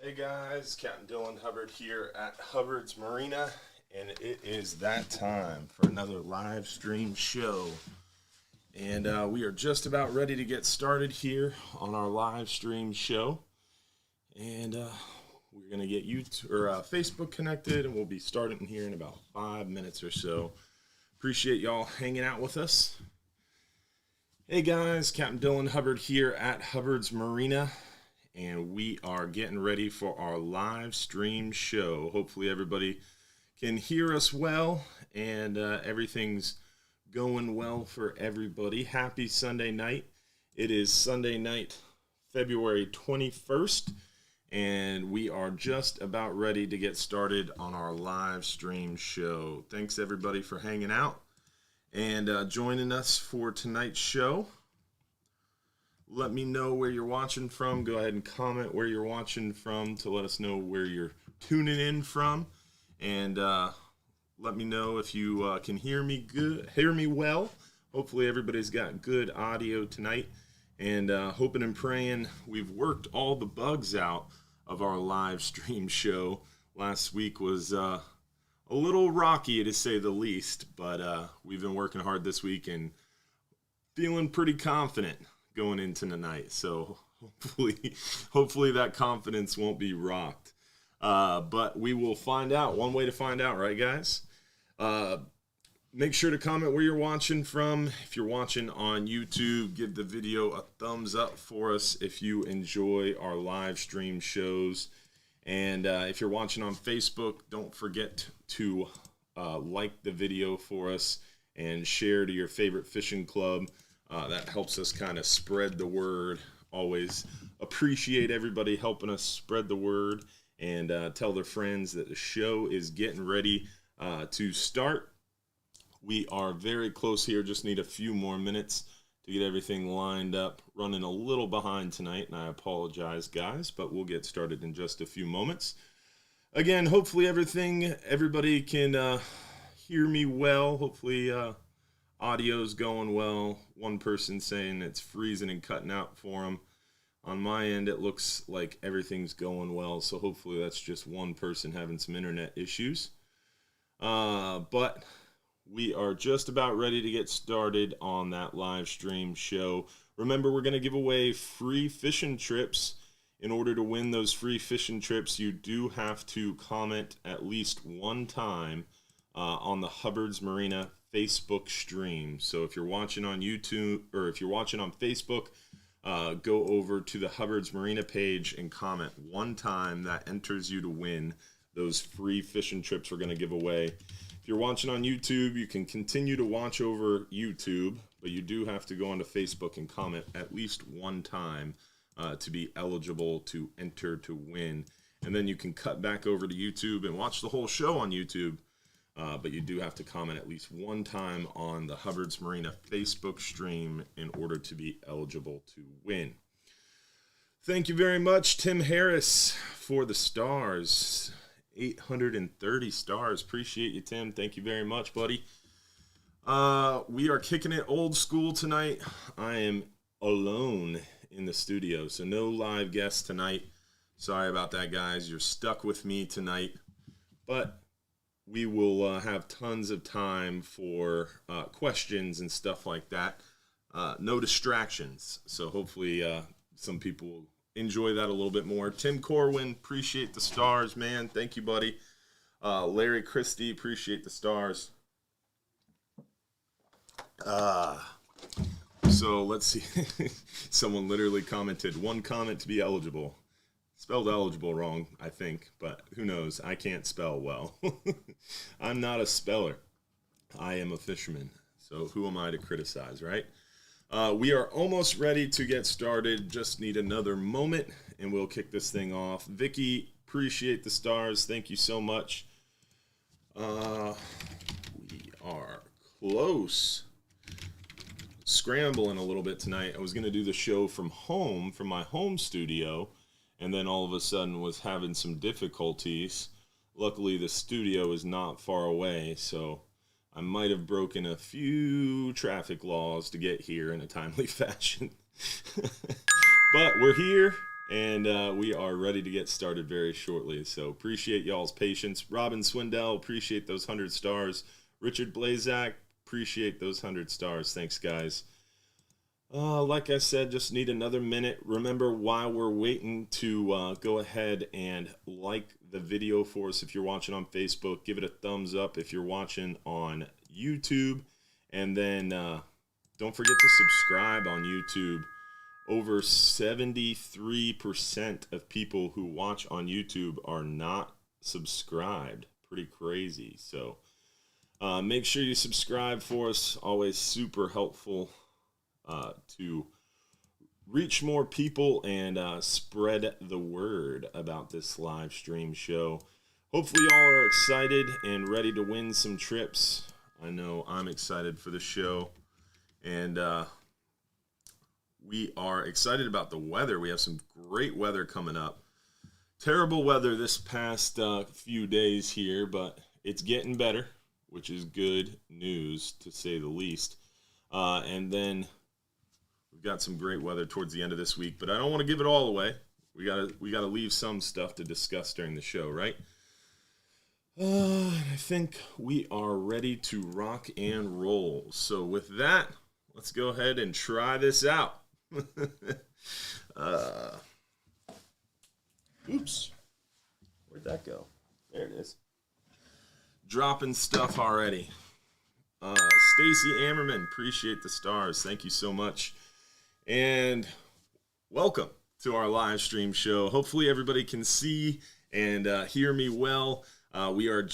Hey guys, Captain Dylan Hubbard here at Hubbard's Marina, and it is that time for another live stream show. And we are just about ready to get started here on our live stream show. And we're going to get Facebook connected, and we'll be starting here in about 5 minutes or so. Appreciate y'all hanging out with us. Hey guys, Captain Dylan Hubbard here at Hubbard's Marina. And we are getting ready for our live stream show. Hopefully everybody can hear us well and everything's going well for everybody. Happy Sunday night. It is Sunday night, February 21st, and we are just about ready to get started on our live stream show. Thanks everybody for hanging out and joining us for tonight's show. Let me know where you're watching from. Go ahead and comment where you're watching from to let us know where you're tuning in from. And let me know if you can hear me well. Hopefully everybody's got good audio tonight. And hoping and praying we've worked all the bugs out of our live stream show. Last week was a little rocky to say the least. But we've been working hard this week and feeling pretty confident going into tonight, so hopefully that confidence won't be rocked, but we will find out. One way to find out, right guys? Make sure to comment where you're watching from. If you're watching on YouTube, give the video a thumbs up for us if you enjoy our live stream shows, and if you're watching on Facebook, don't forget to like the video for us and share to your favorite fishing club. That helps us kind of spread the word. Always appreciate everybody helping us spread the word and tell their friends that the show is getting ready to start. We are very close here. Just need a few more minutes to get everything lined up. Running a little behind tonight, and I apologize, guys, but we'll get started in just a few moments. Again, hopefully everybody can hear me well. Hopefully audio's going well. One person saying it's freezing and cutting out for them. On my end, it looks like everything's going well, so hopefully that's just one person having some internet issues. But we are just about ready to get started on that live stream show. Remember, we're going to give away free fishing trips. In order to win those free fishing trips, you do have to comment at least one time on the Hubbard's Marina Facebook stream. So if you're watching on YouTube or if you're watching on Facebook, go over to the Hubbard's Marina page and comment one time. That enters you to win those free fishing trips we're going to give away. If you're watching on YouTube, you can continue to watch over YouTube, but you do have to go onto Facebook and comment at least one time to be eligible to enter to win. And then you can cut back over to YouTube and watch the whole show on YouTube. But you do have to comment at least one time on the Hubbard's Marina Facebook stream in order to be eligible to win. Thank you very much, Tim Harris, for the stars. 830 stars. Appreciate you, Tim. Thank you very much, buddy. We are kicking it old school tonight. I am alone in the studio, so no live guests tonight. Sorry about that, guys. You're stuck with me tonight. But we will have tons of time for questions and stuff like that. No distractions. So hopefully some people will enjoy that a little bit more. Tim Corwin, appreciate the stars, man. Thank you, buddy. Larry Christie, appreciate the stars. So let's see. Someone literally commented, one comment to be eligible. Spelled eligible wrong, I think, but who knows? I can't spell well. I'm not a speller. I am a fisherman. So who am I to criticize, right? We are almost ready to get started. Just need another moment, and we'll kick this thing off. Vicky, appreciate the stars. Thank you so much. We are close. Scrambling a little bit tonight. I was going to do the show from home, from my home studio, and then all of a sudden was having some difficulties. Luckily, the studio is not far away, so I might have broken a few traffic laws to get here in a timely fashion. But we're here, And we are ready to get started very shortly. So appreciate y'all's patience. Robin Swindell, appreciate those 100 stars. Richard Blazak, appreciate those 100 stars. Thanks, guys. Like I said, just need another minute. Remember, while we're waiting to go ahead and like the video for us, if you're watching on Facebook, give it a thumbs up if you're watching on YouTube. And then don't forget to subscribe on YouTube. Over 73% of people who watch on YouTube are not subscribed. Pretty crazy. So make sure you subscribe for us. Always super helpful to reach more people and spread the word about this live stream show. Hopefully y'all are excited and ready to win some trips. I know I'm excited for the show. And we are excited about the weather. We have some great weather coming up. Terrible weather this past few days here, but it's getting better, which is good news to say the least. And then we've got some great weather towards the end of this week, but I don't want to give it all away. We gotta leave some stuff to discuss during the show, right? I think we are ready to rock and roll. So with that, let's go ahead and try this out. Oops. Where'd that go? There it is. Dropping stuff already. Stacy Ammerman, appreciate the stars. Thank you so much. And welcome to our live stream show. Hopefully everybody can see and hear me well. We are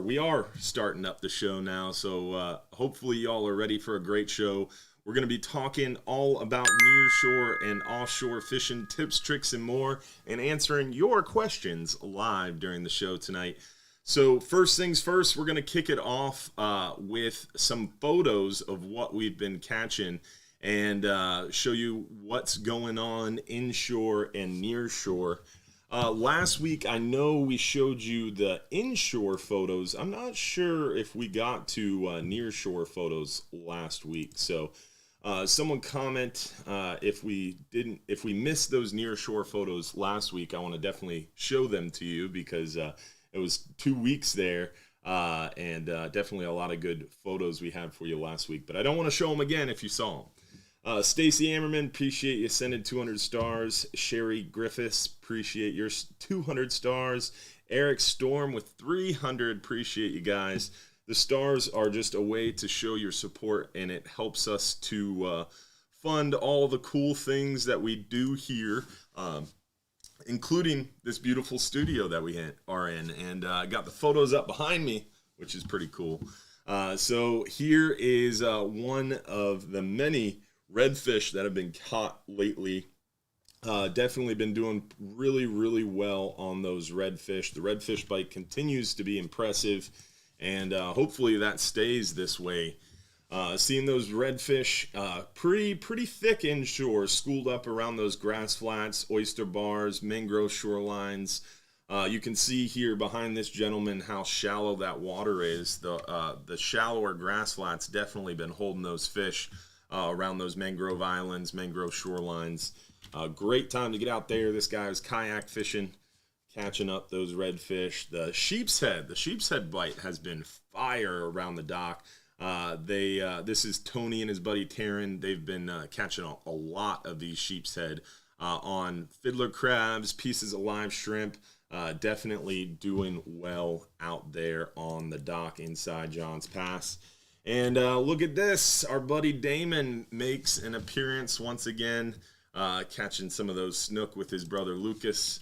we are starting up the show now. So hopefully y'all are ready for a great show. We're going to be talking all about nearshore and offshore fishing tips, tricks, and more, and answering your questions live during the show tonight. So first things first, we're going to kick it off with some photos of what we've been catching and show you what's going on inshore and nearshore. Last week, I know we showed you the inshore photos. I'm not sure if we got to nearshore photos last week. So someone comment if we missed those nearshore photos last week. I want to definitely show them to you because it was 2 weeks there. And definitely a lot of good photos we had for you last week. But I don't want to show them again if you saw them. Stacy Ammerman, appreciate you sending 200 stars. Sherry Griffiths, appreciate your 200 stars. Eric Storm with 300, appreciate you guys. The stars are just a way to show your support, and it helps us to fund all the cool things that we do here, including this beautiful studio that we are in. And I got the photos up behind me, which is pretty cool. So here is one of the many redfish that have been caught lately. Definitely been doing really, really well on those redfish. The redfish bite continues to be impressive, and hopefully that stays this way. Seeing those redfish pretty thick inshore, schooled up around those grass flats, oyster bars, mangrove shorelines. You can see here behind this gentleman how shallow that water is. The shallower grass flats definitely been holding those fish around those mangrove islands, mangrove shorelines. Great time to get out there. This guy was kayak fishing, catching up those redfish. The sheep's head bite has been fire around the dock. This is Tony and his buddy Taryn. They've been catching a lot of these sheep's head on fiddler crabs, pieces of live shrimp. Definitely doing well out there on the dock inside Johns Pass. And look at this. Our buddy Damon makes an appearance once again, catching some of those snook with his brother Lucas.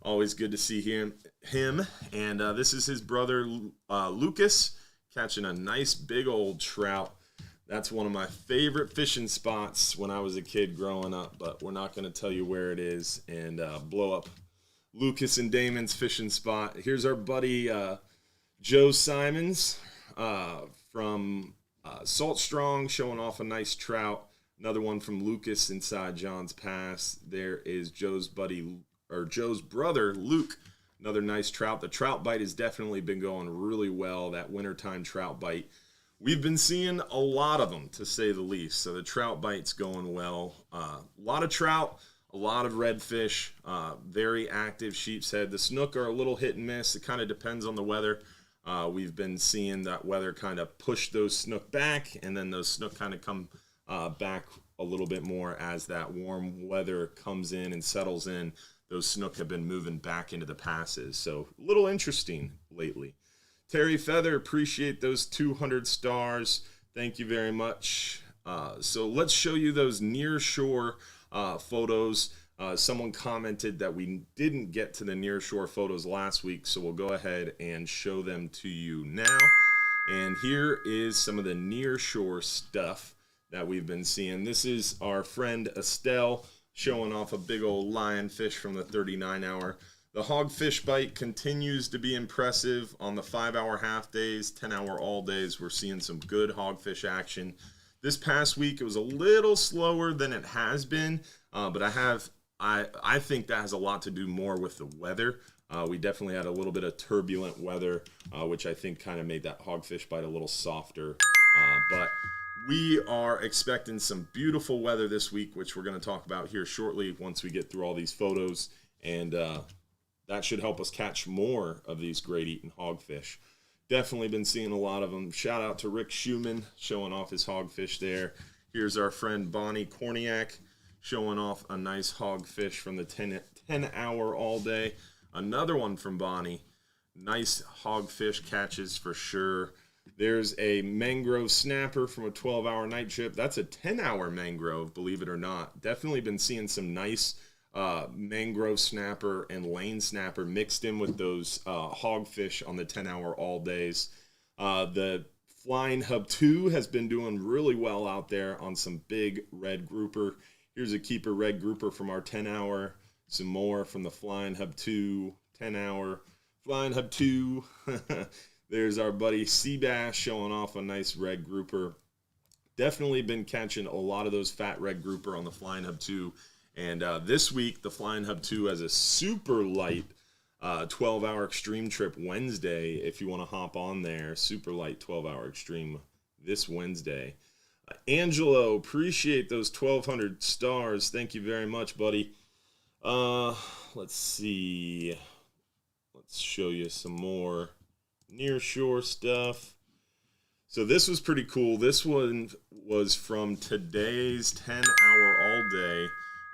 Always good to see him. And this is his brother Lucas catching a nice big old trout. That's one of my favorite fishing spots when I was a kid growing up, but we're not going to tell you where it is and blow up Lucas and Damon's fishing spot. Here's our buddy Joe Simons from Salt Strong, showing off a nice trout. Another one from Lucas inside Johns Pass. There is Joe's brother Luke. Another nice trout. The trout bite has definitely been going really well. That wintertime trout bite. We've been seeing a lot of them, to say the least. So the trout bite's going well. A lot of trout, A lot of redfish, very active sheep's head. The snook are a little hit and miss. It kind of depends on the weather. We've been seeing that weather kind of push those snook back, and then those snook kind of come back a little bit more as that warm weather comes in and settles in. Those snook have been moving back into the passes. So a little interesting lately. Terry Feather, appreciate those 200 stars. Thank you very much. So let's show you those Nearshore photos. Someone commented that we didn't get to the Nearshore photos last week, so we'll go ahead and show them to you now. And here is some of the Nearshore stuff that we've been seeing. This is our friend Estelle showing off a big old lionfish from the 39-hour. The hogfish bite continues to be impressive on the 5-hour half days, 10-hour all days. We're seeing some good hogfish action. This past week, it was a little slower than it has been, but I think that has a lot to do more with the weather. We definitely had a little bit of turbulent weather, which I think kind of made that hogfish bite a little softer. But we are expecting some beautiful weather this week, which we're going to talk about here shortly once we get through all these photos. And that should help us catch more of these great eating hogfish. Definitely been seeing a lot of them. Shout out to Rick Schumann showing off his hogfish there. Here's our friend Bonnie Korniak showing off a nice hogfish from the 10-hour all day. Another one from Bonnie. Nice hogfish catches for sure. There's a mangrove snapper from a 12-hour night trip. That's a 10-hour mangrove, believe it or not. Definitely been seeing some nice mangrove snapper and lane snapper mixed in with those hogfish on the 10-hour all days. The Flying Hub 2 has been doing really well out there on some big red grouper. Here's a keeper red grouper from our 10-hour. Some more from the Flying Hub 2, 10-hour. Flying Hub 2. There's our buddy Seabass showing off a nice red grouper. Definitely been catching a lot of those fat red grouper on the Flying Hub 2. And this week, the Flying Hub 2 has a super light 12-hour extreme trip Wednesday. If you want to hop on there, super light 12-hour extreme this Wednesday. Angelo, appreciate those 1,200 stars. Thank you very much, buddy. Let's see. Let's show you some more Nearshore stuff. So this was pretty cool. This one was from today's 10-hour all day.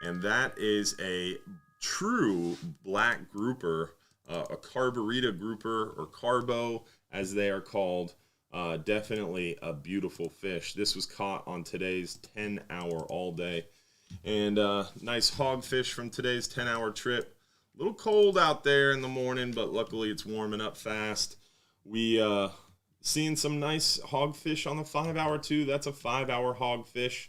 And that is a true black grouper, a carburetor grouper, or carbo as they are called. Definitely a beautiful fish. This was caught on today's 10-hour all day. And nice hogfish from today's 10-hour trip. A little cold out there in the morning, but luckily it's warming up fast. We seeing some nice hogfish on the 5-hour too. That's a 5-hour hogfish.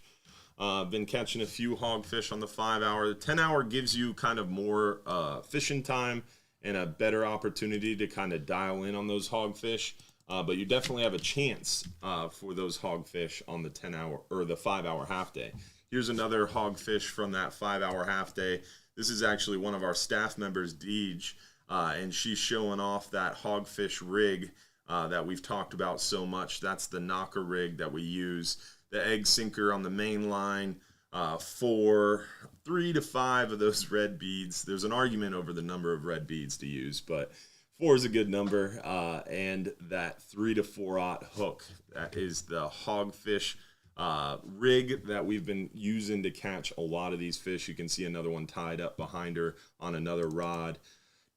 Been catching a few hogfish on the 5-hour. The 10-hour gives you kind of more fishing time and a better opportunity to kind of dial in on those hogfish. But you definitely have a chance for those hogfish on the 10-hour or the 5-hour half day. Here's another hogfish from that 5-hour half day. This is actually one of our staff members, Deej, and she's showing off that hogfish rig that we've talked about so much. That's the knocker rig that we use. The egg sinker on the main line for 3 to 5 of those red beads. There's an argument over the number of red beads to use, but 4 is a good number. And that 3 to 4/0 hook. That is the hogfish rig that we've been using to catch a lot of these fish. You can see another one tied up behind her on another rod.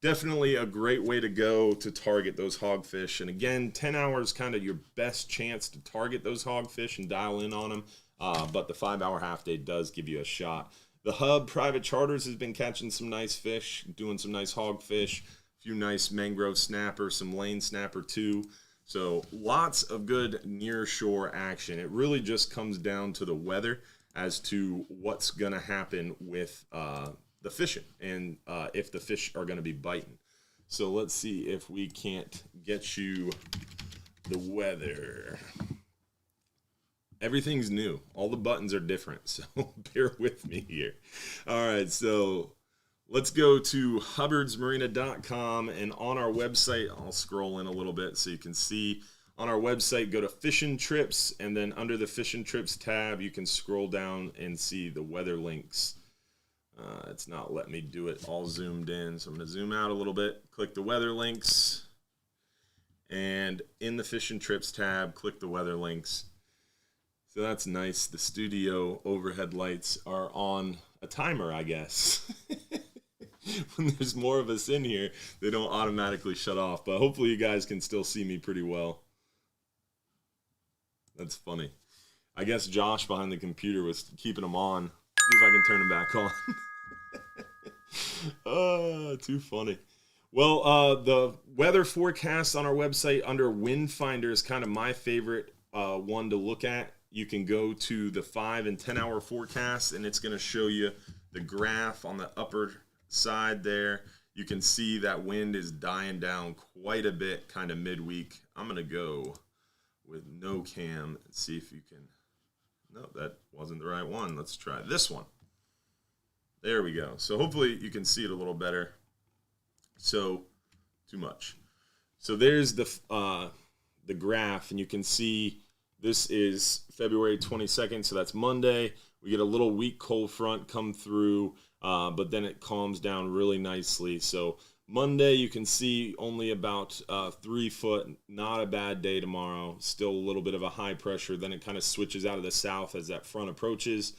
Definitely a great way to go to target those hogfish. And again, 10 hours kind of your best chance to target those hogfish and dial in on them. But the 5-hour half day does give you a shot. The Hub Private Charters has been catching some nice fish, doing some nice hogfish, a few nice mangrove snapper, some lane snapper too. So lots of good nearshore action. It really just comes down to the weather as to what's going to happen with the fishing and if the fish are going to be biting. So let's see if we can't get you the weather. Everything's new. All the buttons are different, so bear with me here. All right, so let's go to hubbardsmarina.com, and on our website, I'll scroll in a little bit so you can see. On our website, go to Fishing Trips, and then under the Fishing Trips tab, you can scroll down and see the weather links. It's not letting me do it all zoomed in, so I'm going to zoom out a little bit, click the weather links, and in the Fishing Trips tab, click the weather links. So that's nice. The studio overhead lights are on a timer, I guess. When there's more of us in here, they don't automatically shut off, but hopefully you guys can still see me pretty well. That's funny. I guess Josh behind the computer was keeping them on. See if I can turn them back on. Oh, too funny. Well, the weather forecast on our website under Wind Finder is kind of my favorite one to look at. You can go to the 5 and 10 hour forecast, and it's going to show you the graph on the upper side there. You can see that wind is dying down quite a bit kind of midweek. I'm going to go with no cam and see if you can. No, that wasn't the right one. Let's try this one. There we go. So hopefully you can see it a little better. So too much. So there's the graph, and you can see this is February 22nd, so that's Monday. We get a little weak cold front come through, but then it calms down really nicely. So Monday, you can see only about 3 foot. Not a bad day tomorrow. Still a little bit of a high pressure. Then it kind of switches out of the south as that front approaches.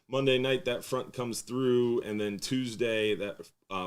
Monday night, that front comes through, and then Tuesday, that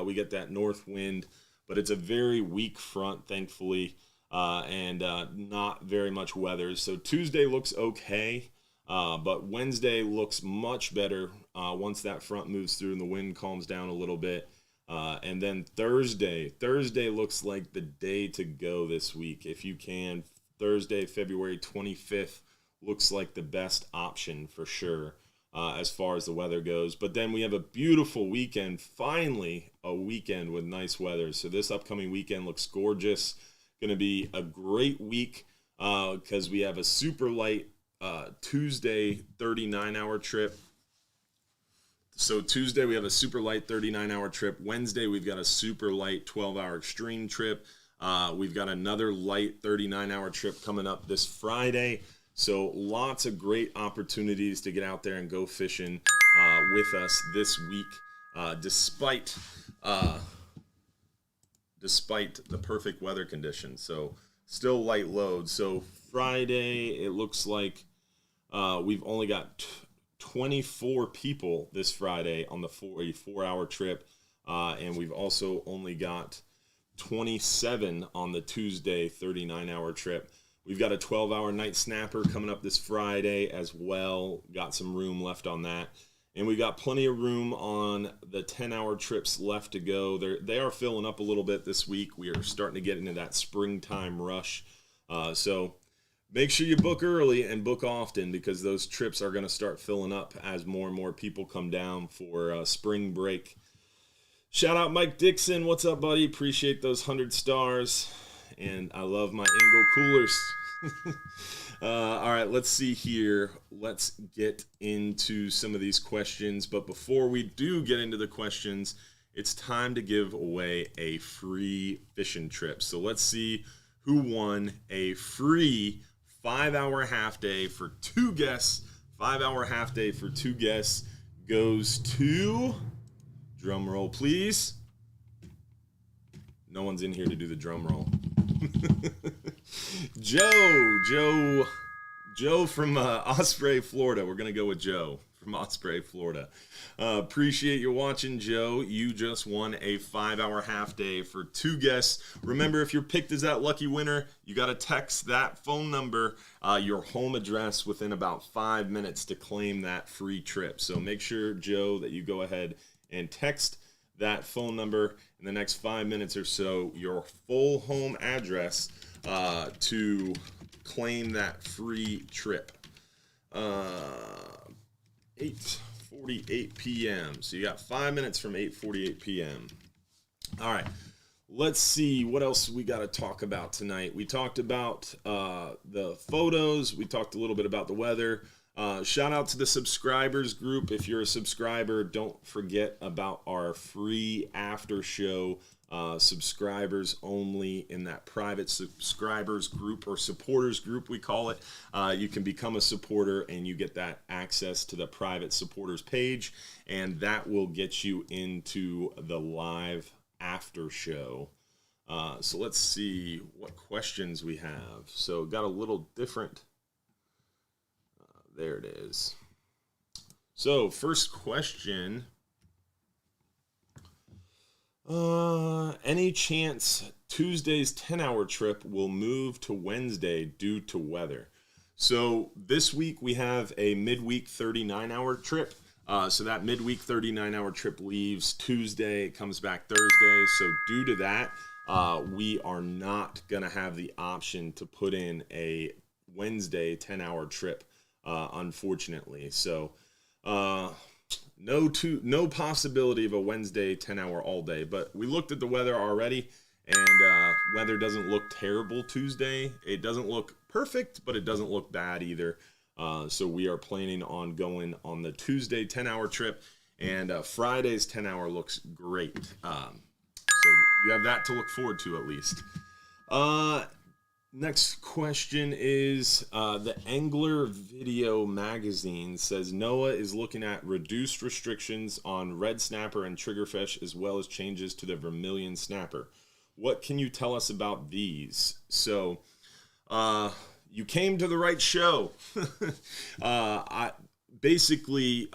we get that north wind. But it's a very weak front, thankfully, and not very much weather. So Tuesday looks okay, but Wednesday looks much better once that front moves through and the wind calms down a little bit. And then Thursday looks like the day to go this week. If you can, Thursday, February 25th looks like the best option for sure as far as the weather goes. But then we have a beautiful weekend, finally a weekend with nice weather. So this upcoming weekend looks gorgeous. Going to be a great week because we have a super light Tuesday 39-hour trip. So Tuesday we have a super light 39-hour trip. Wednesday we've got a super light 12-hour extreme trip. We've got another light 39-hour trip coming up this Friday. So lots of great opportunities to get out there and go fishing with us this week, despite the perfect weather conditions. So still light load. So Friday it looks like we've only got 24 people this Friday on the 4-hour trip, and we've also only got 27 on the Tuesday 39-hour trip. We've got a 12-hour night snapper coming up this Friday as well. Got some room left on that. And we got plenty of room on the 10-hour trips left to go. They are filling up a little bit this week. We are starting to get into that springtime rush. So make sure you book early and book often because those trips are going to start filling up as more and more people come down for spring break. Shout out Mike Dixon. What's up, buddy? Appreciate those 100 stars. And I love my Angle coolers. All right, let's see here. Let's get into some of these questions. But before we do get into the questions, it's time to give away a free fishing trip. So let's see who won a free 5-hour half day for 2 guests. 5-hour half day for 2 guests goes to, drum roll please. No one's in here to do the drum roll. Joe from Osprey, Florida. We're going to go with Joe from Osprey, Florida. Appreciate you watching, Joe. You just won a 5-hour half day for 2 guests. Remember, if you're picked as that lucky winner, you got to text that phone number, your home address within about 5 minutes to claim that free trip. So make sure, Joe, that you go ahead and text that phone number in the next 5 minutes or so, your full home address to claim that free trip. 8:48 p.m. So you got 5 minutes from 8:48 p.m. All right. Let's see what else we got to talk about tonight. We talked about the photos. We talked a little bit about the weather. Shout out to the subscribers group. If you're a subscriber, don't forget about our free after show. Subscribers only in that private subscribers group, or supporters group we call it. You can become a supporter and you get that access to the private supporters page, and that will get you into the live after show. So let's see what questions we have. So got a little different. There it is. So first question. Any chance Tuesday's 10-hour trip will move to Wednesday due to weather? So this week we have a midweek 39-hour trip. So that midweek 39-hour trip leaves Tuesday, it comes back Thursday. So due to that, we are not going to have the option to put in a Wednesday 10-hour trip, unfortunately. So no possibility of a Wednesday 10-hour all day. But we looked at the weather already, and weather doesn't look terrible Tuesday. It doesn't look perfect, but it doesn't look bad either. So we are planning on going on the Tuesday 10-hour trip, and Friday's 10-hour looks great. So you have that to look forward to at least. Next question is, the Angler Video Magazine says NOAA is looking at reduced restrictions on red snapper and triggerfish, as well as changes to the vermilion snapper. What can you tell us about these? So, you came to the right show. Basically,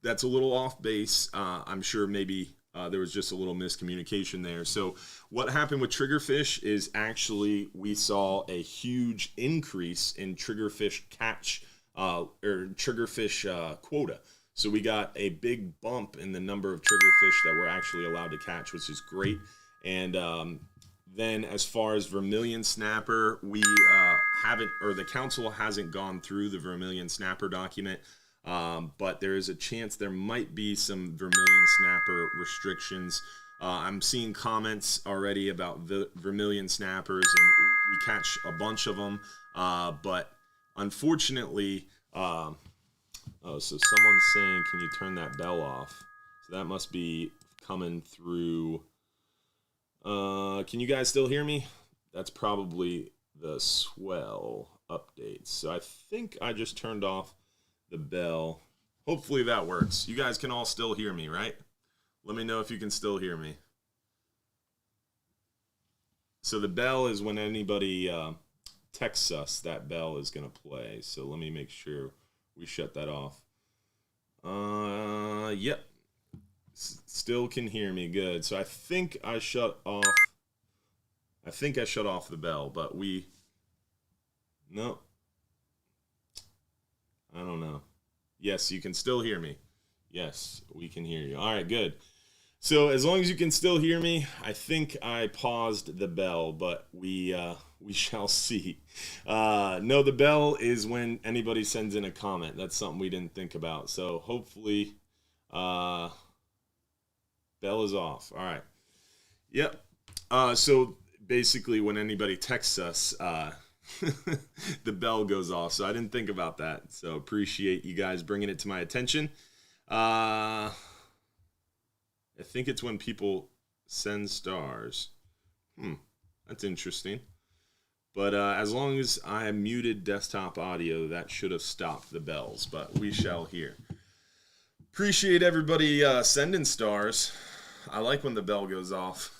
that's a little off base. I'm sure maybe there was just a little miscommunication there. So what happened with triggerfish is actually we saw a huge increase in triggerfish catch or triggerfish quota. So we got a big bump in the number of triggerfish that we're actually allowed to catch, which is great. And then as far as vermilion snapper, we haven't, or the council hasn't gone through the vermilion snapper document. But there is a chance there might be some vermilion snapper restrictions. I'm seeing comments already about vermilion snappers, and we catch a bunch of them. But unfortunately, so someone's saying, can you turn that bell off? So that must be coming through. Can you guys still hear me? That's probably the swell updates. So I think I just turned off the bell. Hopefully that works. You guys can all still hear me, right? Let me know if you can still hear me. So the bell is when anybody texts us, that bell is going to play. So let me make sure we shut that off. Yep. Still can hear me. Good. So I think I shut off the bell, but no. I don't know. Yes, you can still hear me. Yes, we can hear you. All right, good. So as long as you can still hear me, I think I paused the bell, but we shall see. No, the bell is when anybody sends in a comment. That's something we didn't think about. So hopefully, bell is off. All right. Yep. So basically, when anybody texts us, the bell goes off. So I didn't think about that. So appreciate you guys bringing it to my attention. I think it's when people send stars. That's interesting. But as long as I muted desktop audio, that should have stopped the bells. But we shall hear. Appreciate everybody sending stars. I like when the bell goes off.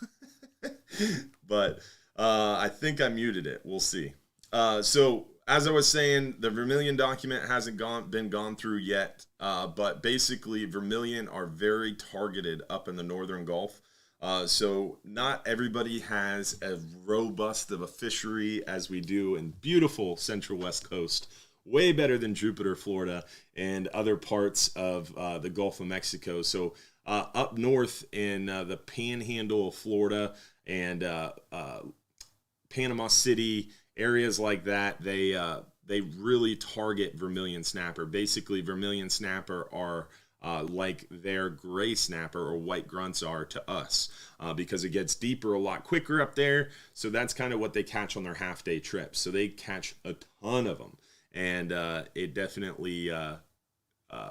But I think I muted it. We'll see. So as I was saying, the vermilion document hasn't been gone through yet, but basically vermilion are very targeted up in the northern Gulf. So not everybody has as robust of a fishery as we do in beautiful Central West Coast, way better than Jupiter, Florida, and other parts of the Gulf of Mexico. So up north in the panhandle of Florida and Panama City, areas like that, they really target vermilion snapper. Basically, vermilion snapper are like their gray snapper or white grunts are to us, because it gets deeper a lot quicker up there. So that's kind of what they catch on their half-day trips. So they catch a ton of them. and it definitely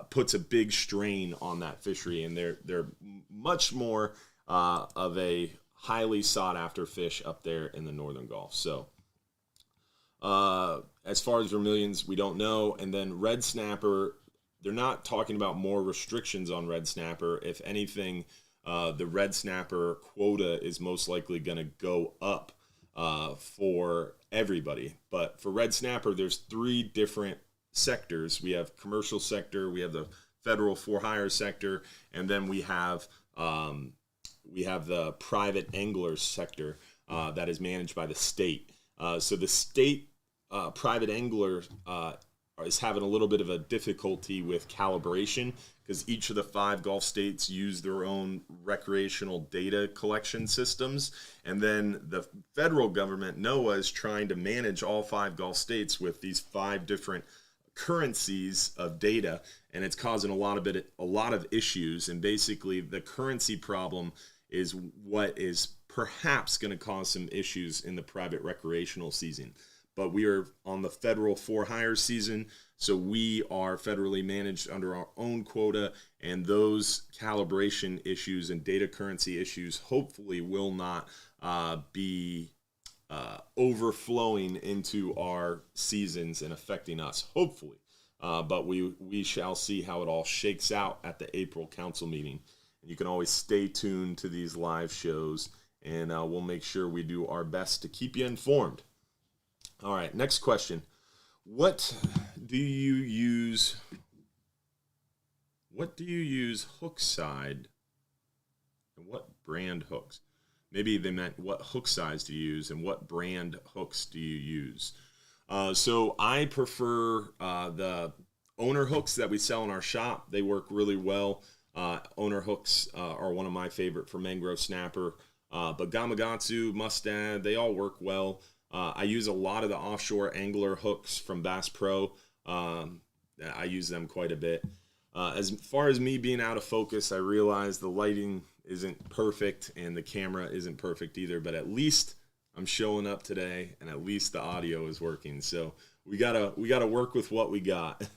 puts a big strain on that fishery, and they're much more of a highly sought after fish up there in the northern Gulf. So as far as vermilions, we don't know. And then red snapper, they're not talking about more restrictions on red snapper. If anything, the red snapper quota is most likely going to go up for everybody. But for red snapper, there's 3 different sectors. We have commercial sector, we have the federal for-hire sector, and then we have the private angler sector that is managed by the state. So the state private angler is having a little bit of a difficulty with calibration because each of the 5 Gulf states use their own recreational data collection systems. And then the federal government, NOAA, is trying to manage all 5 Gulf states with these 5 different currencies of data, and it's causing a lot of issues. And basically the currency problem is what is perhaps going to cause some issues in the private recreational season. But we are on the federal for-hire season, so we are federally managed under our own quota, and those calibration issues and data currency issues hopefully will not be overflowing into our seasons and affecting us, hopefully. But we shall see how it all shakes out at the April council meeting. And you can always stay tuned to these live shows, and we'll make sure we do our best to keep you informed. All right, next question. What do you use hook side, and what brand hooks? Maybe they meant what hook size do you use and what brand hooks do you use? So I prefer the owner hooks that we sell in our shop. They work really well. Owner hooks are one of my favorite for mangrove snapper. But Gamakatsu, Mustad, they all work well. I use a lot of the offshore angler hooks from Bass Pro. I use them quite a bit. As far as me being out of focus, I realize the lighting isn't perfect and the camera isn't perfect either, but at least I'm showing up today and at least the audio is working. So we gotta work with what we got.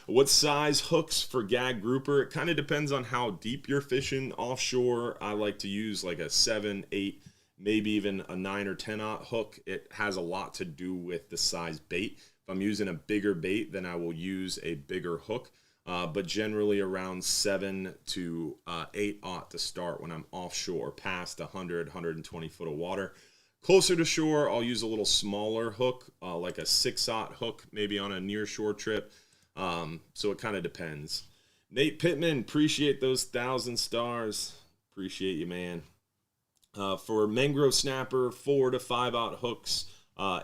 What size hooks for gag grouper? It kind of depends on how deep you're fishing offshore. I like to use like a 7, 8, maybe even a 9 or 10-aught hook. It has a lot to do with the size bait. If I'm using a bigger bait, then I will use a bigger hook. But generally around 7 to 8-aught to start when I'm offshore, past 100, 120 foot of water. Closer to shore, I'll use a little smaller hook, like a 6-aught hook, maybe on a nearshore trip. So it kind of depends. Nate Pittman, appreciate those 1,000 stars. Appreciate you, man. For mangrove snapper, 4 to 5-aught hooks,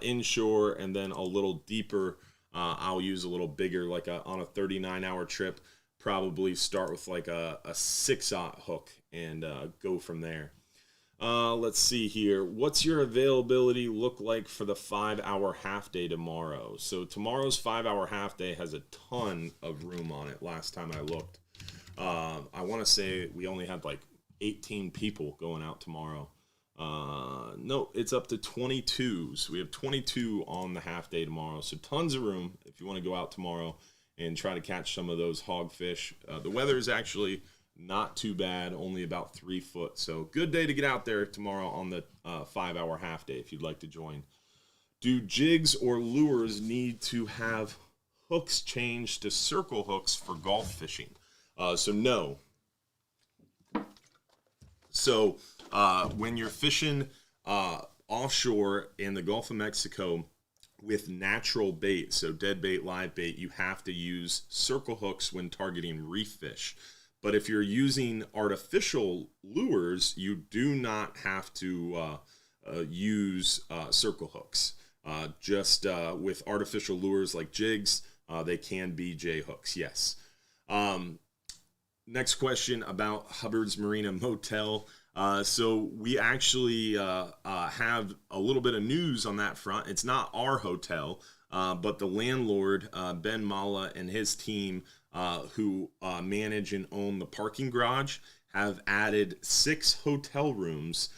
inshore, and then a little deeper. I'll use a little bigger, like on a 39-hour trip, probably start with like a 6-aught hook and go from there. Let's see here. What's your availability look like for the 5-hour half day tomorrow? So tomorrow's 5-hour half day has a ton of room on it last time I looked. I want to say we only had like 18 people going out tomorrow. No, it's up to 22. So we have 22 on the half day tomorrow. So tons of room if you want to go out tomorrow and try to catch some of those hogfish. The weather is actually not too bad, only about 3 foot. So good day to get out there tomorrow on the 5-hour half day if you'd like to join. Do jigs or lures need to have hooks changed to circle hooks for Gulf fishing? So no. So when you're fishing offshore in the Gulf of Mexico with natural bait, so dead bait, live bait, you have to use circle hooks when targeting reef fish. But if you're using artificial lures, you do not have to use circle hooks. Just with artificial lures like jigs, they can be J hooks, yes. Next question about Hubbard's Marina Motel. So we actually have a little bit of news on that front. It's not our hotel, but the landlord, Ben Mala, and his team, who manage and own the parking garage, have added 6 hotel rooms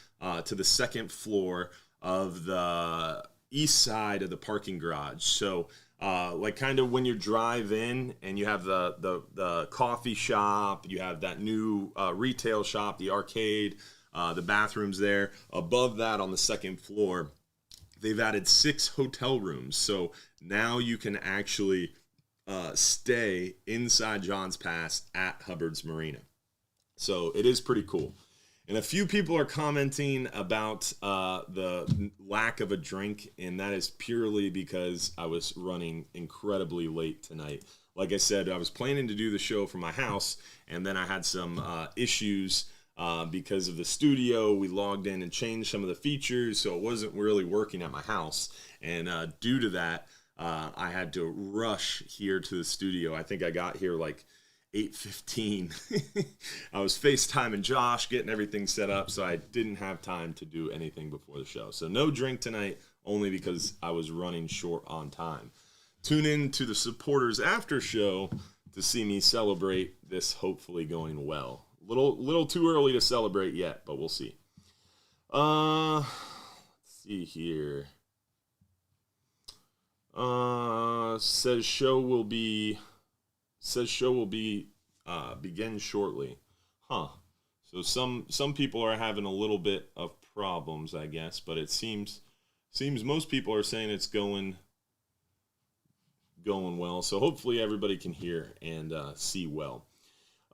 to the second floor of the east side of the parking garage. So like kind of when you drive in and you have the coffee shop, you have that new retail shop, the arcade, the bathrooms there. Above that on the second floor, they've added 6 hotel rooms. So now you can actually stay inside Johns Pass at Hubbard's Marina. So it is pretty cool. And a few people are commenting about the lack of a drink, and that is purely because I was running incredibly late tonight. Like I said, I was planning to do the show from my house, and then I had some issues because of the studio. We logged in and changed some of the features, so it wasn't really working at my house. And due to that, I had to rush here to the studio. I think I got here like 8:15. I was FaceTiming Josh, getting everything set up, so I didn't have time to do anything before the show. So no drink tonight, only because I was running short on time. Tune in to the supporters after show to see me celebrate this hopefully going well. Little too early to celebrate yet, but we'll see. Let's see here. Says show will begin shortly. So some people are having a little bit of problems, I guess, but it seems most people are saying it's going well. So hopefully everybody can hear and see well.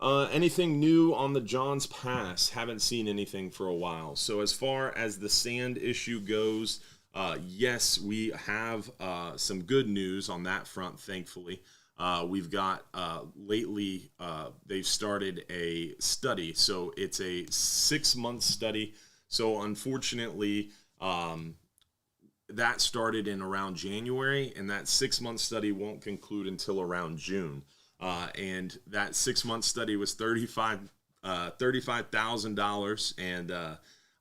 Anything new on the Johns Pass? Haven't seen anything for a while. So as far as the sand issue goes, yes, we have some good news on that front, thankfully. We've got lately, they've started a study. So it's a 6-month study. So unfortunately, that started in around January, and that 6-month study won't conclude until around June. And that 6-month study was $35,000, and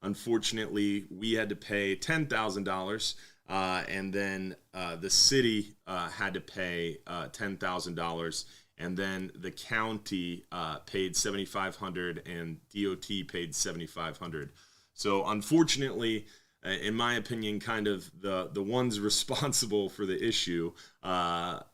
unfortunately, we had to pay $10,000. And then the city had to pay $10,000, and then the county paid $7,500, and DOT paid $7,500. So unfortunately, in my opinion, kind of the ones responsible for the issue are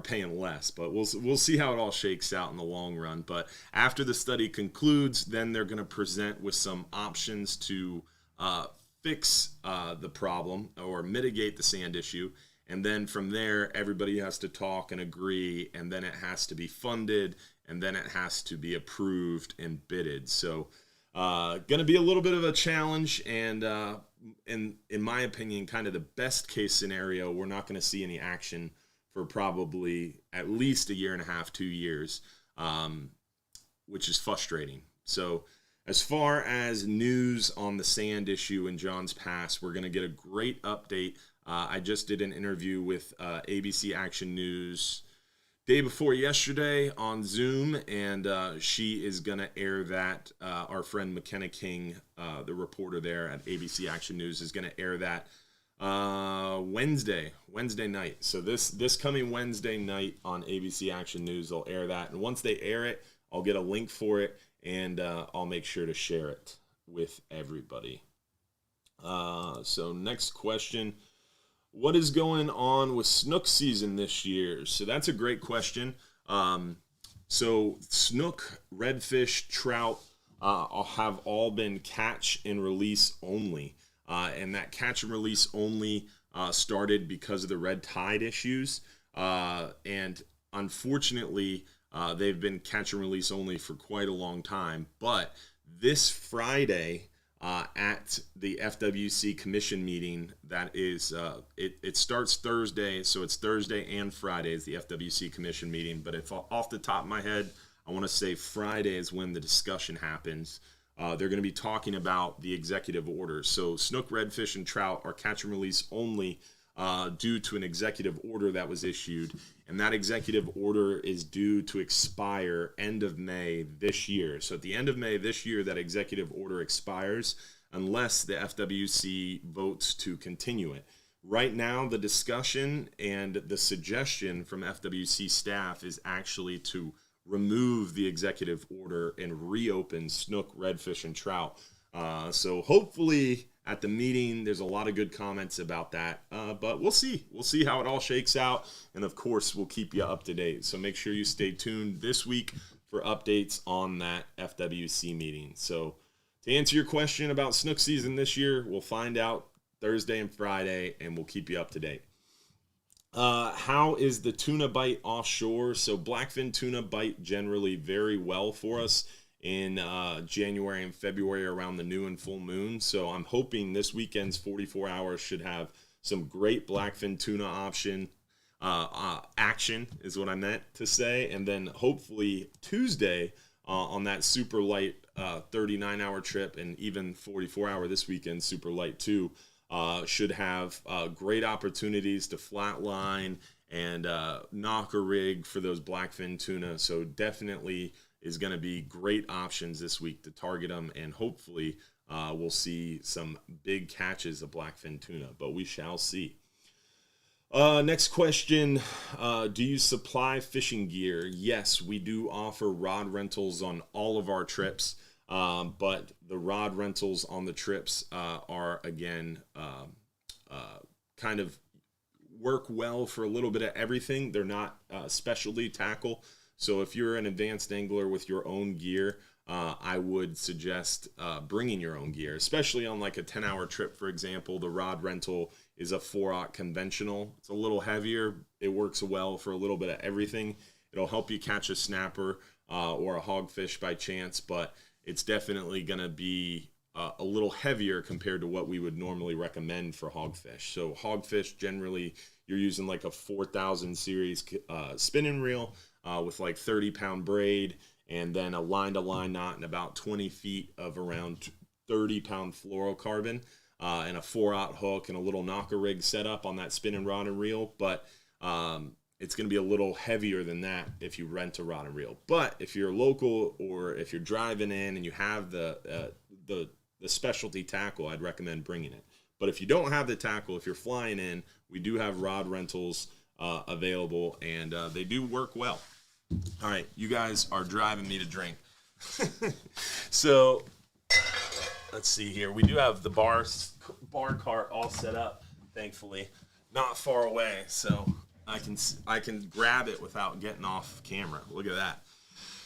paying less. But we'll see how it all shakes out in the long run. But after the study concludes, then they're going to present with some options to fix the problem or mitigate the sand issue. And then from there, everybody has to talk and agree, and then it has to be funded, and then it has to be approved and bidded. So going to be a little bit of a challenge, and in my opinion, kind of the best case scenario, we're not going to see any action for probably at least a year and a half, 2 years, which is frustrating. So as far as news on the sand issue in Johns Pass, we're going to get a great update. I just did an interview with ABC Action News day before yesterday on Zoom, and she is going to air that. Our friend McKenna King, the reporter there at ABC Action News, is going to air that Wednesday night. So this coming Wednesday night on ABC Action News, they'll air that. And once they air it, I'll get a link for it, and I'll make sure to share it with everybody. So next question. What is going on with snook season this year? So that's a great question. So snook, redfish, trout have all been catch and release only. And that catch and release only started because of the red tide issues. And unfortunately, they've been catch and release only for quite a long time. But this Friday, at the FWC commission meeting, that is, it starts Thursday, so it's Thursday and Friday is the FWC commission meeting. But if off the top of my head, I want to say Friday is when the discussion happens. They're going to be talking about the executive orders. So snook, redfish, and trout are catch and release only due to an executive order that was issued. And that executive order is due to expire end of May this year. So at the end of May this year, that executive order expires unless the FWC votes to continue it. Right now, the discussion and the suggestion from FWC staff is actually to remove the executive order and reopen snook, redfish, and trout. So hopefully at the meeting. There's a lot of good comments about that, but we'll see. We'll see how it all shakes out, and of course, we'll keep you up to date. So make sure you stay tuned this week for updates on that FWC meeting. So to answer your question about snook season this year, we'll find out Thursday and Friday, and we'll keep you up to date. How is the tuna bite offshore? So blackfin tuna bite generally very well for us in January and February around the new and full moon. So I'm hoping this weekend's 44 hours should have some great blackfin tuna action is what I meant to say. And then hopefully Tuesday on that super light 39-hour trip, and even 44-hour this weekend super light too, should have great opportunities to flatline and knock a rig for those blackfin tuna. So definitely is going to be great options this week to target them, and hopefully we'll see some big catches of blackfin tuna, but we shall see. Next question, do you supply fishing gear? Yes, we do offer rod rentals on all of our trips, but the rod rentals on the trips are, again, kind of work well for a little bit of everything. They're not specialty tackle. So if you're an advanced angler with your own gear, I would suggest bringing your own gear, especially on like a 10-hour trip, for example. The rod rental is a 4/0 conventional. It's a little heavier. It works well for a little bit of everything. It'll help you catch a snapper or a hogfish by chance, but it's definitely going to be a little heavier compared to what we would normally recommend for hogfish. So hogfish, generally, you're using like a 4000 series spinning reel with like 30-pound braid, and then a line-to-line knot and about 20 feet of around 30-pound fluorocarbon, and a 4/0 hook and a little knocker rig setup on that spinning rod and reel. But it's going to be a little heavier than that if you rent a rod and reel. But if you're local or if you're driving in and you have the specialty tackle, I'd recommend bringing it. But if you don't have the tackle, if you're flying in, we do have rod rentals available, and they do work well. All right, you guys are driving me to drink. So let's see here. We do have the bar cart all set up, thankfully, not far away, so I can grab it without getting off camera. Look at that.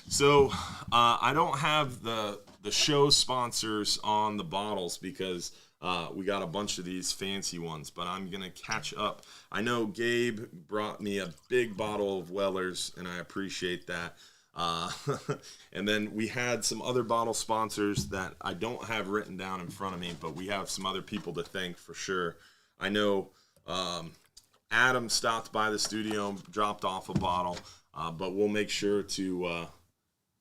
So I don't have the show sponsors on the bottles because we got a bunch of these fancy ones, but I'm going to catch up. I know Gabe brought me a big bottle of Weller's, and I appreciate that. And then we had some other bottle sponsors that I don't have written down in front of me, but we have some other people to thank for sure. I know Adam stopped by the studio, dropped off a bottle, but we'll make sure to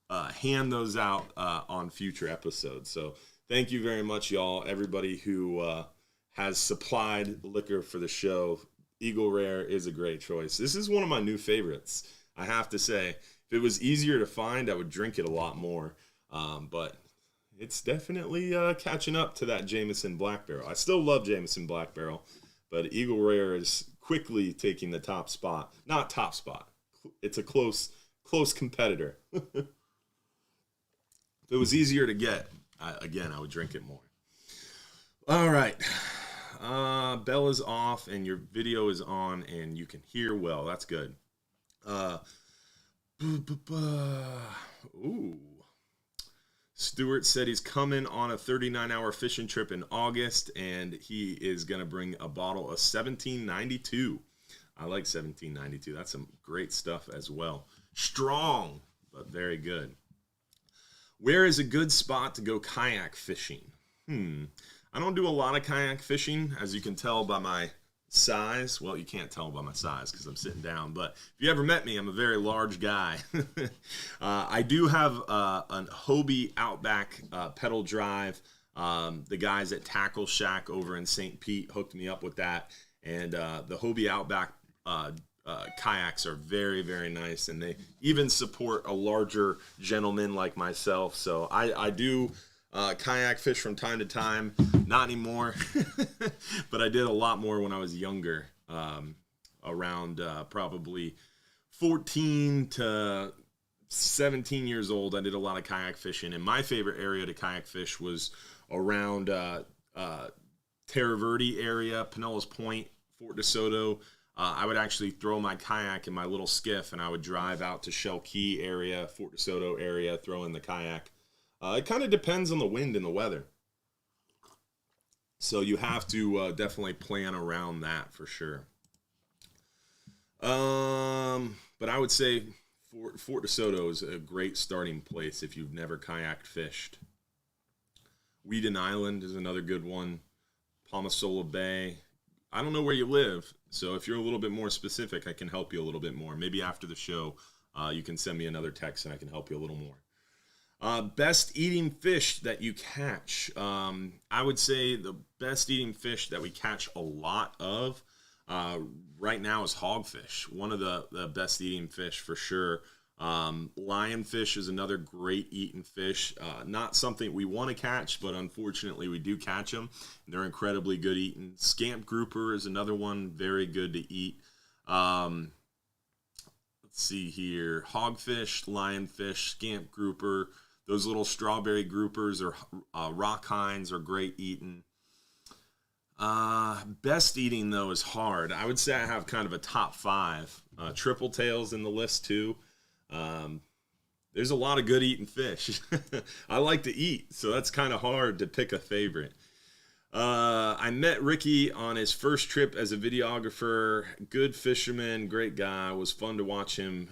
hand those out on future episodes. So thank you very much, y'all. Everybody who has supplied liquor for the show. Eagle Rare is a great choice. This is one of my new favorites, I have to say. If it was easier to find, I would drink it a lot more. But it's definitely catching up to that Jameson Black Barrel. I still love Jameson Black Barrel, but Eagle Rare is quickly taking the top spot. Not top spot. It's a close competitor. If it was easier to get, again, I would drink it more. All right. Bell is off and your video is on and you can hear well. That's good. Ooh. Stuart said he's coming on a 39-hour fishing trip in August, and he is going to bring a bottle of 1792. I like 1792. That's some great stuff as well. Strong, but very good. Where is a good spot to go kayak fishing? I don't do a lot of kayak fishing, as you can tell by my size. Well, you can't tell by my size because I'm sitting down, but if you ever met me, I'm a very large guy. I do have an Hobie Outback pedal drive. The guys at Tackle Shack over in St. Pete hooked me up with that, and the Hobie Outback kayaks are very, very nice, and they even support a larger gentleman like myself. So I do kayak fish from time to time, not anymore, but I did a lot more when I was younger, around probably 14 to 17 years old. I did a lot of kayak fishing, and my favorite area to kayak fish was around Terra Verde area, Pinellas Point, Fort DeSoto, I would actually throw my kayak in my little skiff and I would drive out to Shell Key area, Fort DeSoto area, throw in the kayak. It kind of depends on the wind and the weather. So you have to definitely plan around that for sure. But I would say Fort DeSoto is a great starting place if you've never kayaked fished. Weedon Island is another good one. Palmasola Bay. I don't know where you live, so if you're a little bit more specific, I can help you a little bit more. Maybe after the show, you can send me another text and I can help you a little more. Best eating fish that you catch. I would say the best eating fish that we catch a lot of right now is hogfish. One of the best eating fish for sure. Lionfish is another great eating fish. Not something we want to catch, but unfortunately we do catch them. They're incredibly good eating. Scamp grouper is another one, very good to eat. Let's see here. Hogfish, lionfish, scamp grouper. Those little strawberry groupers or rock hinds are great eating. Best eating, though, is hard. I would say I have kind of a top 5. Triple tails in the list, too. There's a lot of good eating fish. I like to eat, so that's kind of hard to pick a favorite. I met Ricky on his first trip as a videographer. Good fisherman, great guy. It was fun to watch him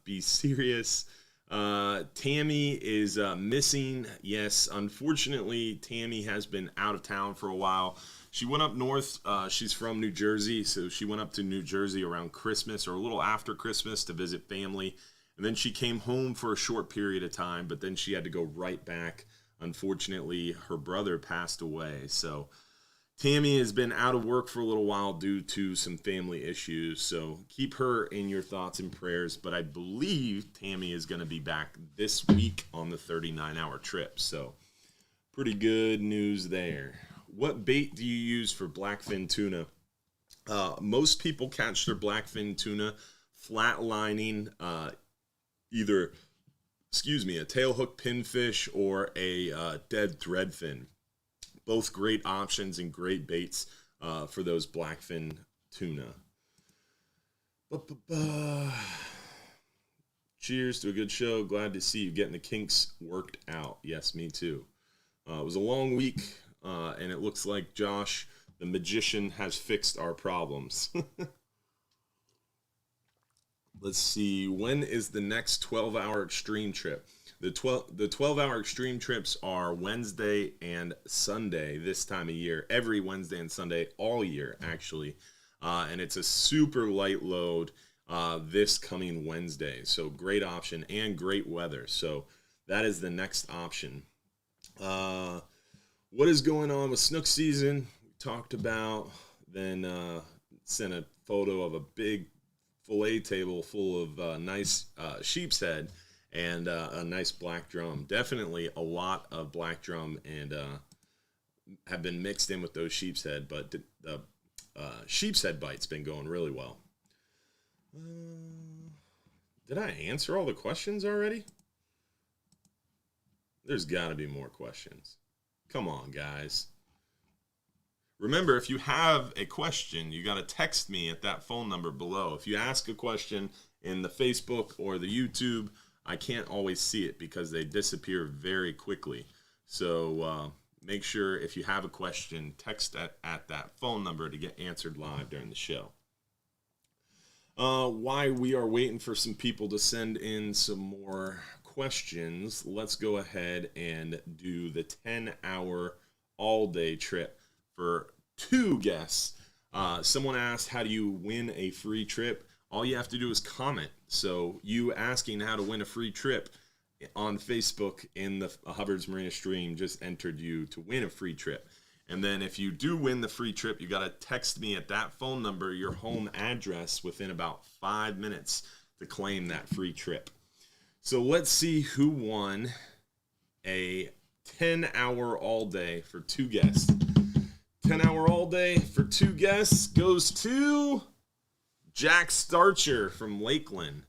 be serious. Tammy is missing. Yes, unfortunately, Tammy has been out of town for a while. She went up north. She's from New Jersey, so she went up to New Jersey around Christmas or a little after Christmas to visit family. And then she came home for a short period of time, but then she had to go right back. Unfortunately, her brother passed away. So Tammy has been out of work for a little while due to some family issues. So keep her in your thoughts and prayers. But I believe Tammy is going to be back this week on the 39-hour trip. So pretty good news there. What bait do you use for blackfin tuna? Most people catch their blackfin tuna flatlining either, a tailhook pinfish or a dead threadfin. Both great options and great baits for those blackfin tuna. Cheers to a good show. Glad to see you getting the kinks worked out. Yes, me too. It was a long week, and it looks like Josh, the magician, has fixed our problems. Let's see, when is the next 12-hour extreme trip? The 12-hour extreme trips are Wednesday and Sunday this time of year. Every Wednesday and Sunday all year, actually. And it's a super light load this coming Wednesday. So great option and great weather. So that is the next option. What is going on with snook season? We talked about. Then sent a photo of a big fillet table full of nice sheep's head and a nice black drum. Definitely a lot of black drum and have been mixed in with those sheep's head, but the sheep's head bite's been going really well. Did I answer all the questions already? There's got to be more questions. Come on, guys. Remember, if you have a question, you got to text me at that phone number below. If you ask a question in the Facebook or the YouTube, I can't always see it because they disappear very quickly. So make sure if you have a question, text at that phone number to get answered live during the show. While we are waiting for some people to send in some more questions, let's go ahead and do the 10-hour all-day trip for 2 guests. Someone asked, how do you win a free trip? All you have to do is comment. So you asking how to win a free trip on Facebook in the Hubbard's Marina stream just entered you to win a free trip. And then if you do win the free trip, you got to text me at that phone number your home address within about 5 minutes to claim that free trip. So let's see who won a 10-hour all day for 2 guests. 10-hour all day for 2 guests goes to Jack Starcher from Lakeland.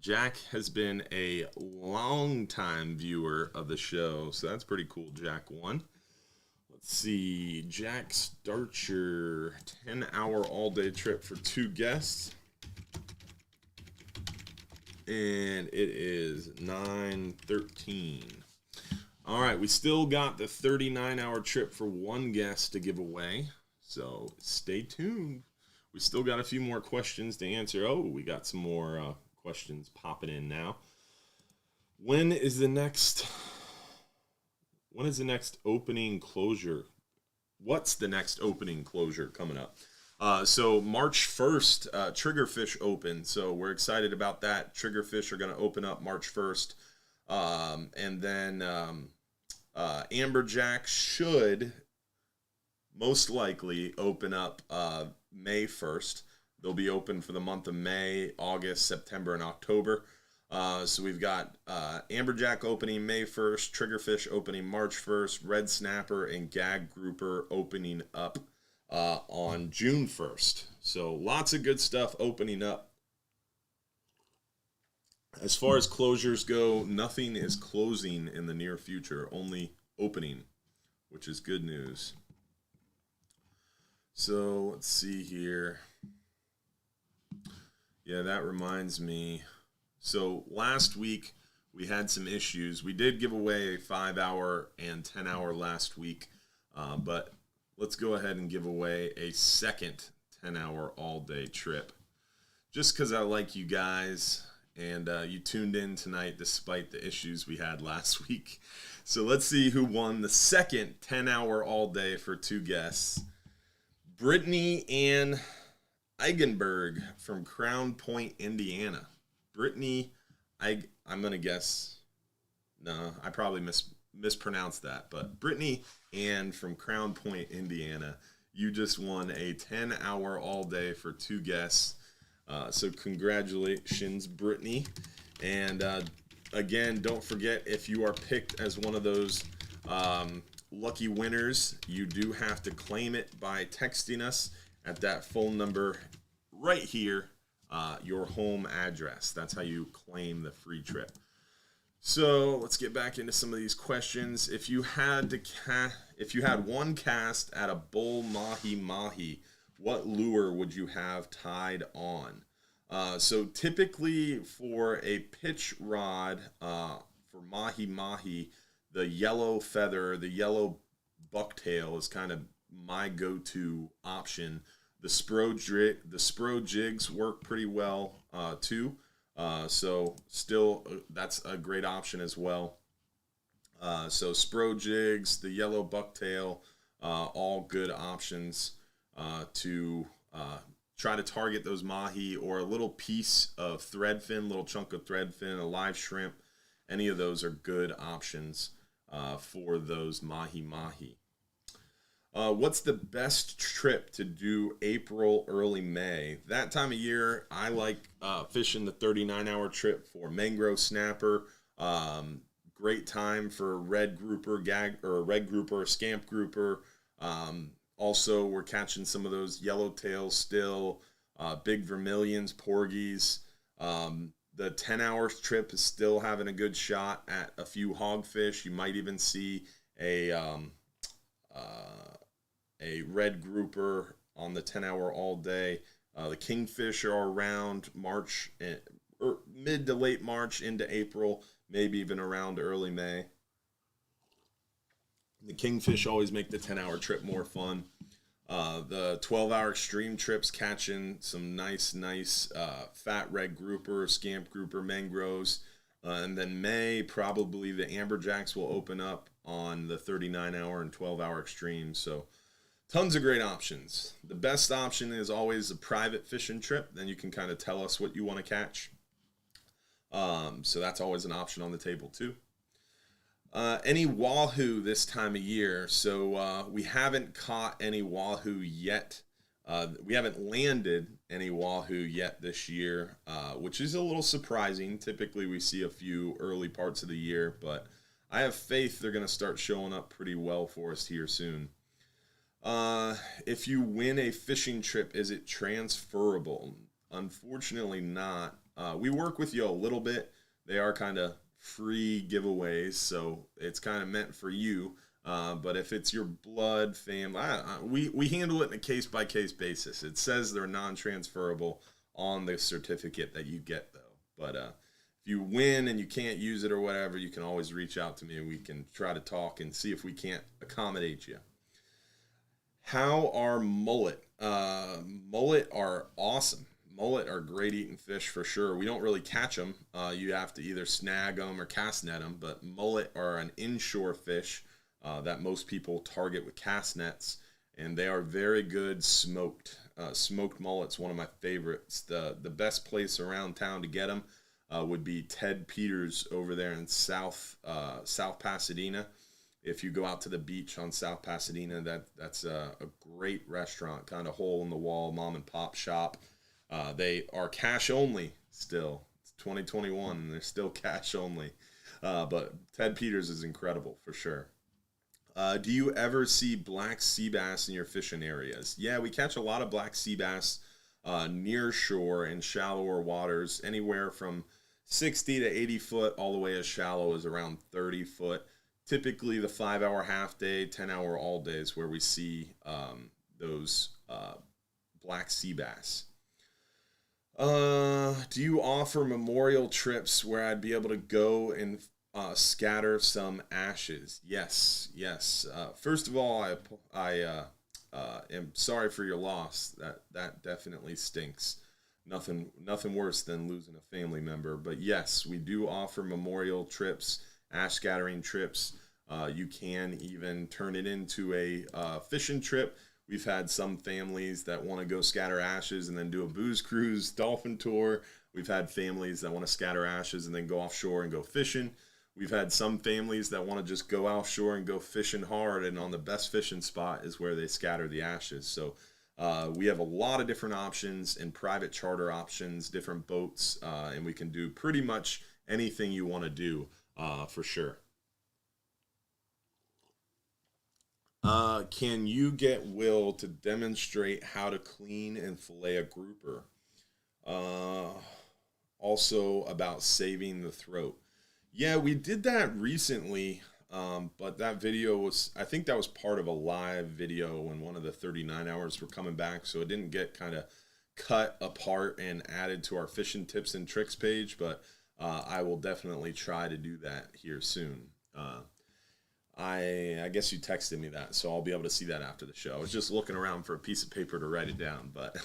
Jack has been a long-time viewer of the show, so that's pretty cool. Jack won. Let's see, Jack Starcher, 10-hour all-day trip for 2 guests. And it is 9:13. All right, we still got the 39-hour trip for 1 guest to give away, so stay tuned. We still got a few more questions to answer. Oh, we got some more questions popping in now. When is the next opening closure? What's the next opening closure coming up? So March 1st, Triggerfish open. So we're excited about that. Triggerfish are going to open up March 1st. And then Amberjack should most likely open up May 1st. They'll be open for the month of May, August, September, and October. So we've got Amberjack opening May 1st, Triggerfish opening March 1st, Red Snapper and Gag Grouper opening up on June 1st. So lots of good stuff opening up. As far as closures go, nothing is closing in the near future, only opening, which is good news. So let's see here. Yeah, that reminds me. So last week we had some issues. We did give away a 5-hour and 10-hour last week, but let's go ahead and give away a second 10-hour all-day trip. Just because I like you guys and you tuned in tonight despite the issues we had last week. So let's see who won the second 10-hour all-day for 2 guests. Brittany Ann Eigenberg from Crown Point, Indiana. Brittany, I'm going to guess, no, I probably mispronounced that, but Brittany Ann from Crown Point, Indiana, you just won a 10-hour all-day for 2 guests. So congratulations, Brittany. And again, don't forget, if you are picked as one of those lucky winners, you do have to claim it by texting us at that phone number right here, your home address. That's how you claim the free trip. So let's get back into some of these questions. If you had one cast at a bull mahi-mahi, what lure would you have tied on? So typically for a pitch rod for mahi-mahi, the yellow feather, the yellow bucktail is kind of my go-to option. The Spro jigs work pretty well too. So still, that's a great option as well. So Spro jigs, the yellow bucktail, all good options to try to target those mahi, or a little piece of threadfin, little chunk of threadfin, a live shrimp. Any of those are good options for those mahi-mahi. What's the best trip to do April, early May? That time of year, I like fishing the 39-hour trip for mangrove snapper. Great time for red grouper, red grouper, scamp grouper. Also, we're catching some of those yellowtails still, big vermilions, porgies. The 10-hour trip is still having a good shot at a few hogfish. You might even see a red grouper on the 10-hour all day. The kingfish are around March, or mid to late March into April, maybe even around early May. The kingfish always make the 10-hour trip more fun. The 12-hour extreme trips catching some nice fat red grouper, scamp grouper, mangroves. And then May, probably the amberjacks will open up on the 39-hour and 12-hour extremes. So tons of great options. The best option is always a private fishing trip. Then you can kind of tell us what you want to catch. So that's always an option on the table too. Any wahoo this time of year? So we haven't caught any wahoo yet. We haven't landed any wahoo yet this year, which is a little surprising. Typically we see a few early parts of the year, but I have faith they're going to start showing up pretty well for us here soon. If you win a fishing trip, is it transferable? Unfortunately not. We work with you a little bit. They are kind of free giveaways, so it's kind of meant for you. But if it's your blood, we handle it in a case-by-case basis. It says they're non-transferable on the certificate that you get, though. But if you win and you can't use it or whatever, you can always reach out to me and we can try to talk and see if we can't accommodate you. How are mullet? Mullet are awesome. Mullet are great eating fish for sure. We don't really catch them. You have to either snag them or cast net them. But mullet are an inshore fish that most people target with cast nets, and they are very good smoked. Smoked mullet's one of my favorites. The best place around town to get them would be Ted Peters over there in South Pasadena. If you go out to the beach on South Pasadena, that's a great restaurant, kind of hole in the wall, mom and pop shop. They are cash only still. It's 2021 and they're still cash only. But Ted Peters is incredible for sure. Do you ever see black sea bass in your fishing areas? Yeah, we catch a lot of black sea bass near shore in shallower waters, anywhere from 60 to 80 foot, all the way as shallow as around 30 foot. Typically the 5-hour half day, 10-hour all days where we see those black sea bass. Do you offer memorial trips where I'd be able to go and scatter some ashes? Yes. First of all, I am sorry for your loss. That definitely stinks. Nothing worse than losing a family member. But yes, we do offer memorial trips, ash scattering trips. You can even turn it into a fishing trip. We've had some families that want to go scatter ashes and then do a booze cruise, dolphin tour. We've had families that want to scatter ashes and then go offshore and go fishing. We've had some families that want to just go offshore and go fishing hard, and on the best fishing spot is where they scatter the ashes. So we have a lot of different options and private charter options, different boats, and we can do pretty much anything you want to do for sure. Can you get Will to demonstrate how to clean and fillet a grouper? Also about saving the throat. Yeah, we did that recently, but that video was, I think that was part of a live video when one of the 39 hours were coming back, so it didn't get kind of cut apart and added to our fishing tips and tricks page, but I will definitely try to do that here soon. I guess you texted me that, so I'll be able to see that after the show. I was just looking around for a piece of paper to write it down, but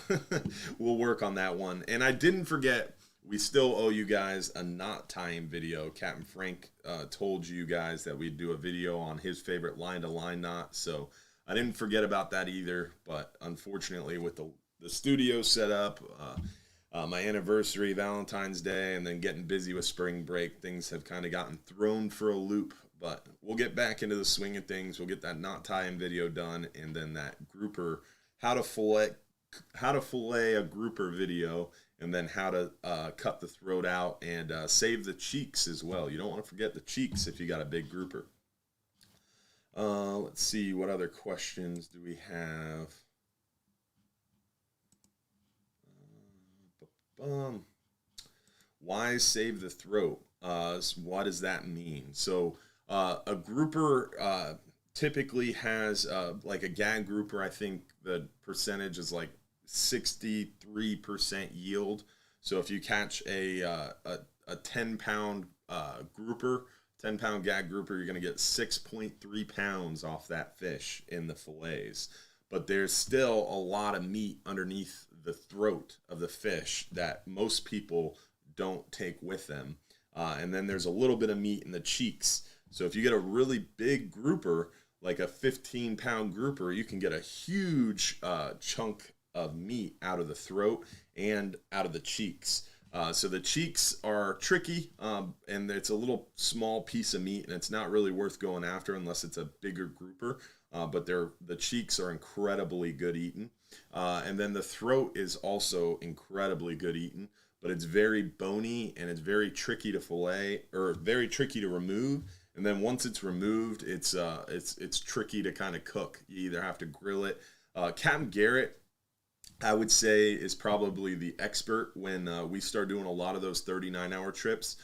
we'll work on that one. And I didn't forget, we still owe you guys a knot tying video. Captain Frank told you guys that we'd do a video on his favorite line-to-line knot, so I didn't forget about that either. But unfortunately, with the studio set up, my anniversary, Valentine's Day, and then getting busy with spring break, things have kind of gotten thrown for a loop. But we'll get back into the swing of things. We'll get that knot tying video done, and then that grouper, how to fillet a grouper video, and then how to cut the throat out and save the cheeks as well. You don't want to forget the cheeks if you got a big grouper. Let's see, what other questions do we have? Why save the throat? What does that mean? So a grouper typically has like a gag grouper. I think the percentage is like 63% yield. So if you catch a 10-pound grouper, 10-pound gag grouper, you're going to get 6.3 pounds off that fish in the fillets. But there's still a lot of meat underneath the throat of the fish that most people don't take with them. And then there's a little bit of meat in the cheeks. So if you get a really big grouper, like a 15-pound grouper, you can get a huge chunk of meat out of the throat and out of the cheeks. So the cheeks are tricky, and it's a little small piece of meat, and it's not really worth going after unless it's a bigger grouper. But the cheeks are incredibly good eating. And then the throat is also incredibly good eating, but it's very bony and it's very tricky to fillet, or very tricky to remove. And then once it's removed, it's tricky to kind of cook. You either have to grill it. Captain Garrett, I would say, is probably the expert when we start doing a lot of those 39-hour trips.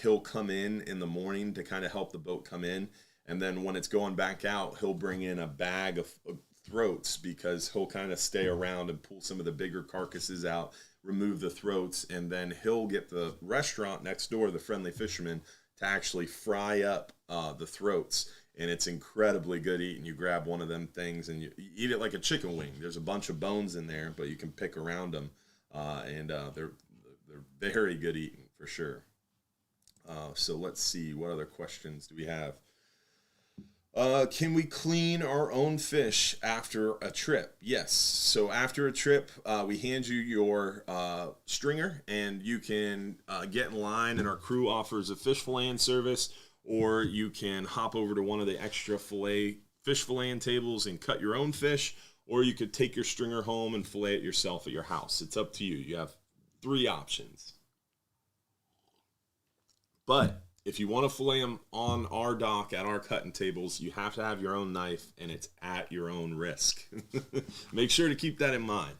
He'll come in the morning to kind of help the boat come in, And then when it's going back out, he'll bring in a bag of throats, because he'll kind of stay around and pull some of the bigger carcasses out, remove the throats, and then he'll get the restaurant next door, the Friendly Fisherman, to actually fry up the throats. And it's incredibly good eating. You grab one of them things and you eat it like a chicken wing. There's a bunch of bones in there, but you can pick around them, and they're very good eating for sure. So let's see, what other questions do we have? Can we clean our own fish after a trip? Yes. So after a trip, we hand you your stringer, and you can get in line, and our crew offers a fish filleting service, or you can hop over to one of the extra fish filleting tables and cut your own fish, or you could take your stringer home and fillet it yourself at your house. It's up to you. You have 3 options. But if you want to fillet them on our dock at our cutting tables, you have to have your own knife, and it's at your own risk. Make sure to keep that in mind.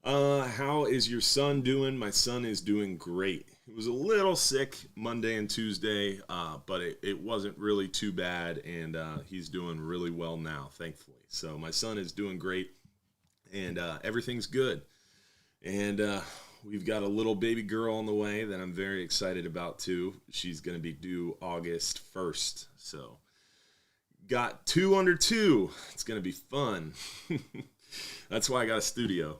How is your son doing? My son is doing great. He was a little sick Monday and Tuesday, but it wasn't really too bad, and he's doing really well now, thankfully. So my son is doing great, and everything's good. And we've got a little baby girl on the way that I'm very excited about, too. She's going to be due August 1st. So, got 2 under 2. It's going to be fun. That's why I got a studio.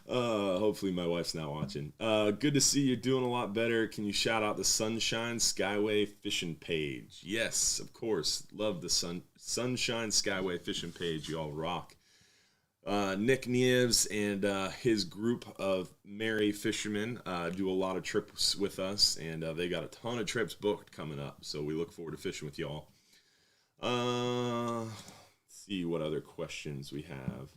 Hopefully my wife's not watching. Good to see you're doing a lot better. Can you shout out the Sunshine Skyway Fishing page? Yes, of course. Love the Sunshine Skyway Fishing page. You all rock. Nick Nieves and his group of merry fishermen do a lot of trips with us, and they got a ton of trips booked coming up, so we look forward to fishing with y'all. Let's see what other questions we have.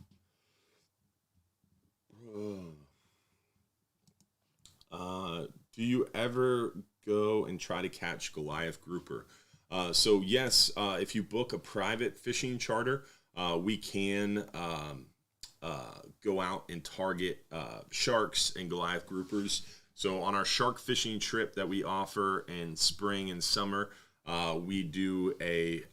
Do you ever go and try to catch Goliath grouper? So yes, if you book a private fishing charter, we can go out and target sharks and Goliath groupers. So on our shark fishing trip that we offer in spring and summer, we do a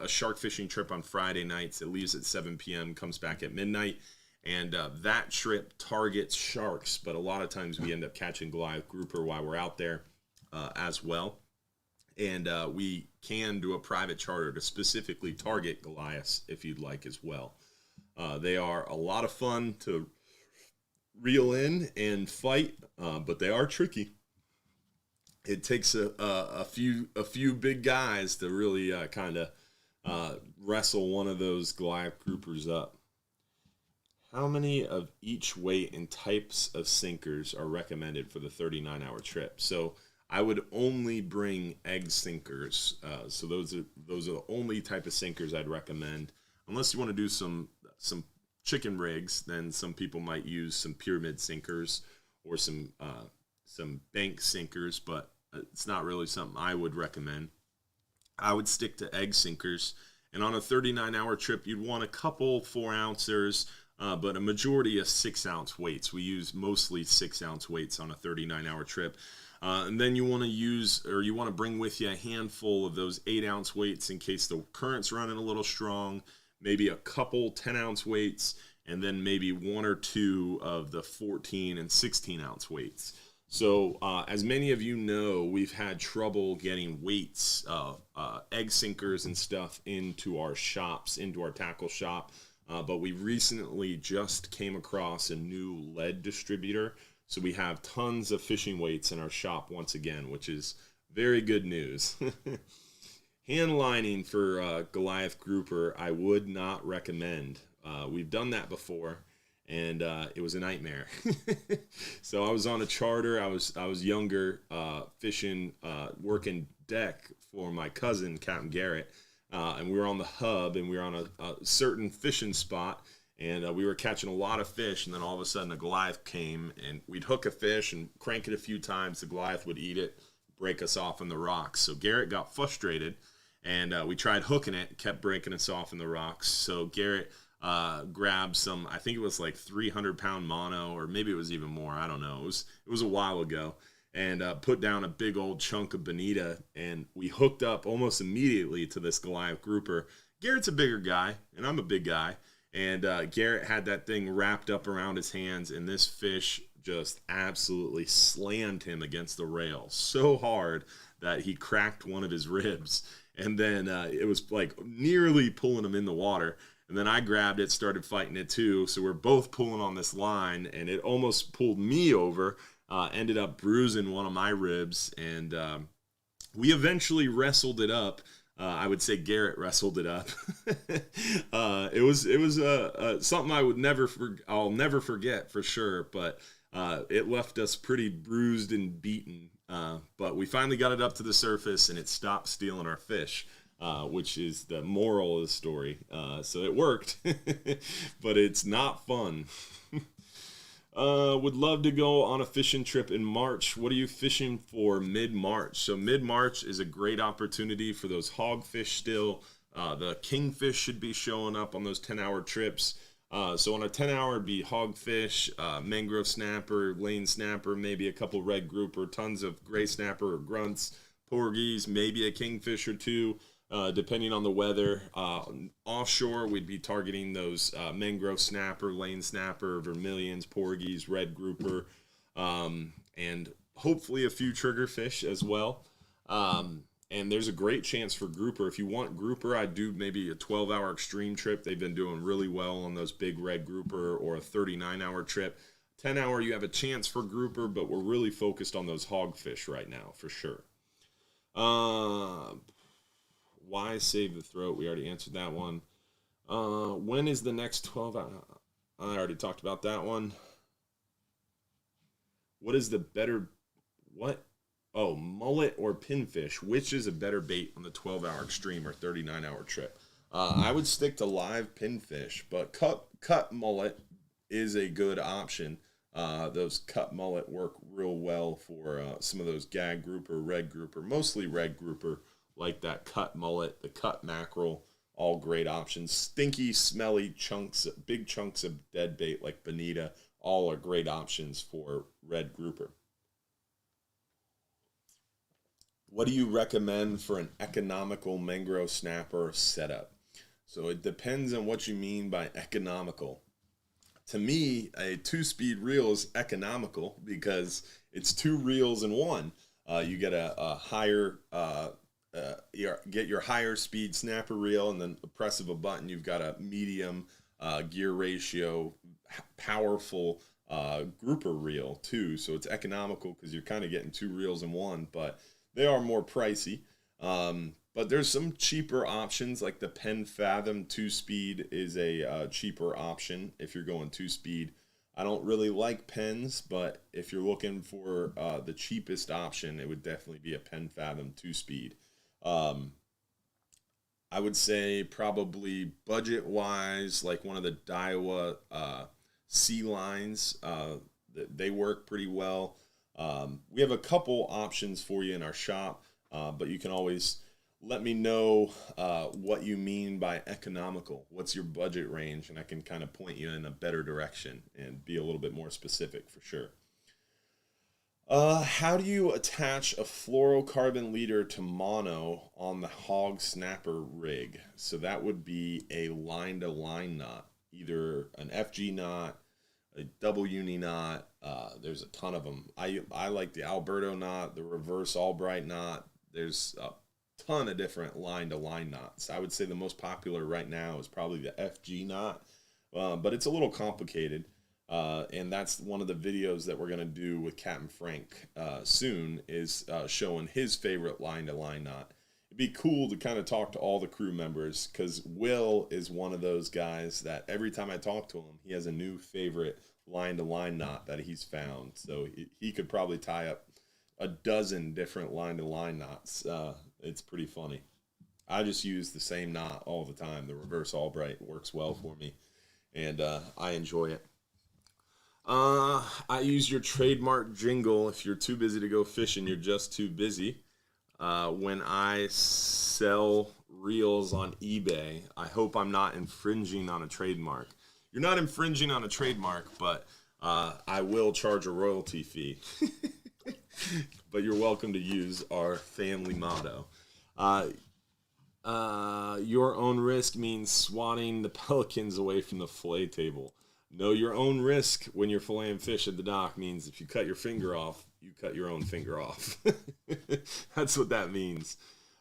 shark fishing trip on Friday nights. It leaves at 7 p.m., comes back at midnight. And that trip targets sharks, but a lot of times we end up catching Goliath grouper while we're out there as well. And we can do a private charter to specifically target Goliaths if you'd like as well. They are a lot of fun to reel in and fight, but they are tricky. It takes a few big guys to really kind of wrestle one of those Goliath groupers up. How many of each weight and types of sinkers are recommended for the 39-hour trip? So I would only bring egg sinkers. So those are the only type of sinkers I'd recommend. Unless you want to do some chicken rigs, then some people might use some pyramid sinkers or some bank sinkers, but it's not really something I would recommend. I would stick to egg sinkers. And on a 39-hour trip, you'd want a couple 4-ouncers, but a majority of 6-ounce weights. We use mostly 6-ounce weights on a 39-hour trip. And then you want to bring with you a handful of those 8-ounce weights in case the current's running a little strong, maybe a couple 10-ounce weights, and then maybe 1 or 2 of the 14 and 16-ounce weights. So as many of you know, we've had trouble getting weights, egg sinkers and stuff into our shops, into our tackle shop. But we recently just came across a new lead distributor. So we have tons of fishing weights in our shop once again, which is very good news. Hand lining for Goliath grouper, I would not recommend. We've done that before, and it was a nightmare. So I was on a charter. I was younger, fishing, working deck for my cousin, Captain Garrett. And we were on the hub, and we were on a certain fishing spot, and we were catching a lot of fish, and then all of a sudden a Goliath came, and we'd hook a fish and crank it a few times. The Goliath would eat it, break us off in the rocks. So Garrett got frustrated, and we tried hooking it, kept breaking us off in the rocks. So Garrett grabbed some, I think it was like 300-pound mono, or maybe it was even more, I don't know. It was a while ago. and put down a big old chunk of bonita, and we hooked up almost immediately to this Goliath grouper. Garrett's a bigger guy, and I'm a big guy, and Garrett had that thing wrapped up around his hands, and this fish just absolutely slammed him against the rail so hard that he cracked one of his ribs, and then it was like nearly pulling him in the water. And then I grabbed it, started fighting it too. So we're both pulling on this line, and it almost pulled me over. Ended up bruising one of my ribs, and we eventually wrestled it up. I would say Garrett wrestled it up. It was something I'll never forget for sure. But it left us pretty bruised and beaten. But we finally got it up to the surface, and it stopped stealing our fish. Which is the moral of the story. So it worked, but it's not fun. Would love to go on a fishing trip in March. What are you fishing for mid-March? So mid-March is a great opportunity for those hogfish still. The kingfish should be showing up on those 10-hour trips. So on a 10-hour, it'd be hogfish, mangrove snapper, lane snapper, maybe a couple red grouper, tons of gray snapper or grunts, porgies, maybe a kingfish or two. Depending on the weather. Offshore, we'd be targeting those mangrove snapper, lane snapper, vermilions, porgies, red grouper, and hopefully a few triggerfish as well. And there's a great chance for grouper. If you want grouper, I'd do maybe a 12-hour extreme trip. They've been doing really well on those big red grouper, or a 39-hour trip. 10-hour, you have a chance for grouper, but we're really focused on those hogfish right now, for sure. Why save the throat? We already answered that one. When is the next 12 hour? I already talked about that one. What is the better, what? Oh, mullet or pinfish. Which is a better bait on the 12-hour extreme or 39-hour trip? I would stick to live pinfish, but cut mullet is a good option. Those cut mullet work real well for some of those gag grouper, red grouper, mostly red grouper, like that cut mullet, the cut mackerel, all great options. Stinky, smelly chunks, big chunks of dead bait like bonita, all are great options for red grouper. What do you recommend for an economical mangrove snapper setup? So it depends on what you mean by economical. To me, a 2-speed reel is economical because it's 2 reels in one. You get a higher... get your higher speed snapper reel, and then the press of a button, you've got a medium gear ratio, powerful grouper reel too. So it's economical because you're kind of getting 2 reels in one, but they are more pricey. But there's some cheaper options, like the Penn Fathom 2-speed is a cheaper option if you're going 2-speed. I don't really like Penns, but if you're looking for the cheapest option, it would definitely be a Penn Fathom 2-speed. I would say probably budget-wise, like one of the Daiwa Sea Lines, they work pretty well. We have a couple options for you in our shop, but you can always let me know what you mean by economical. What's your budget range? And I can kind of point you in a better direction and be a little bit more specific for sure. How do you attach a fluorocarbon leader to mono on the hog snapper rig? So that would be a line-to-line knot, either an FG knot, a double uni knot. There's a ton of them. I like the Alberto knot, the reverse Albright knot. There's a ton of different line-to-line knots. I would say the most popular right now is probably the FG knot, but it's a little complicated. And that's one of the videos that we're going to do with Captain Frank soon, is showing his favorite line-to-line knot. It'd be cool to kind of talk to all the crew members, because Will is one of those guys that every time I talk to him, he has a new favorite line-to-line knot that he's found. So he could probably tie up a dozen different line-to-line knots. It's pretty funny. I just use the same knot all the time. The reverse Albright works well for me, and I enjoy it. I use your trademark jingle. If you're too busy to go fishing, you're just too busy. When I sell reels on eBay, I hope I'm not infringing on a trademark. You're not infringing on a trademark, but I will charge a royalty fee. But you're welcome to use our family motto. Your own risk means swatting the pelicans away from the fillet table. Know your own risk when you're filleting fish at the dock means if you cut your finger off, you cut your own finger off. That's what that means.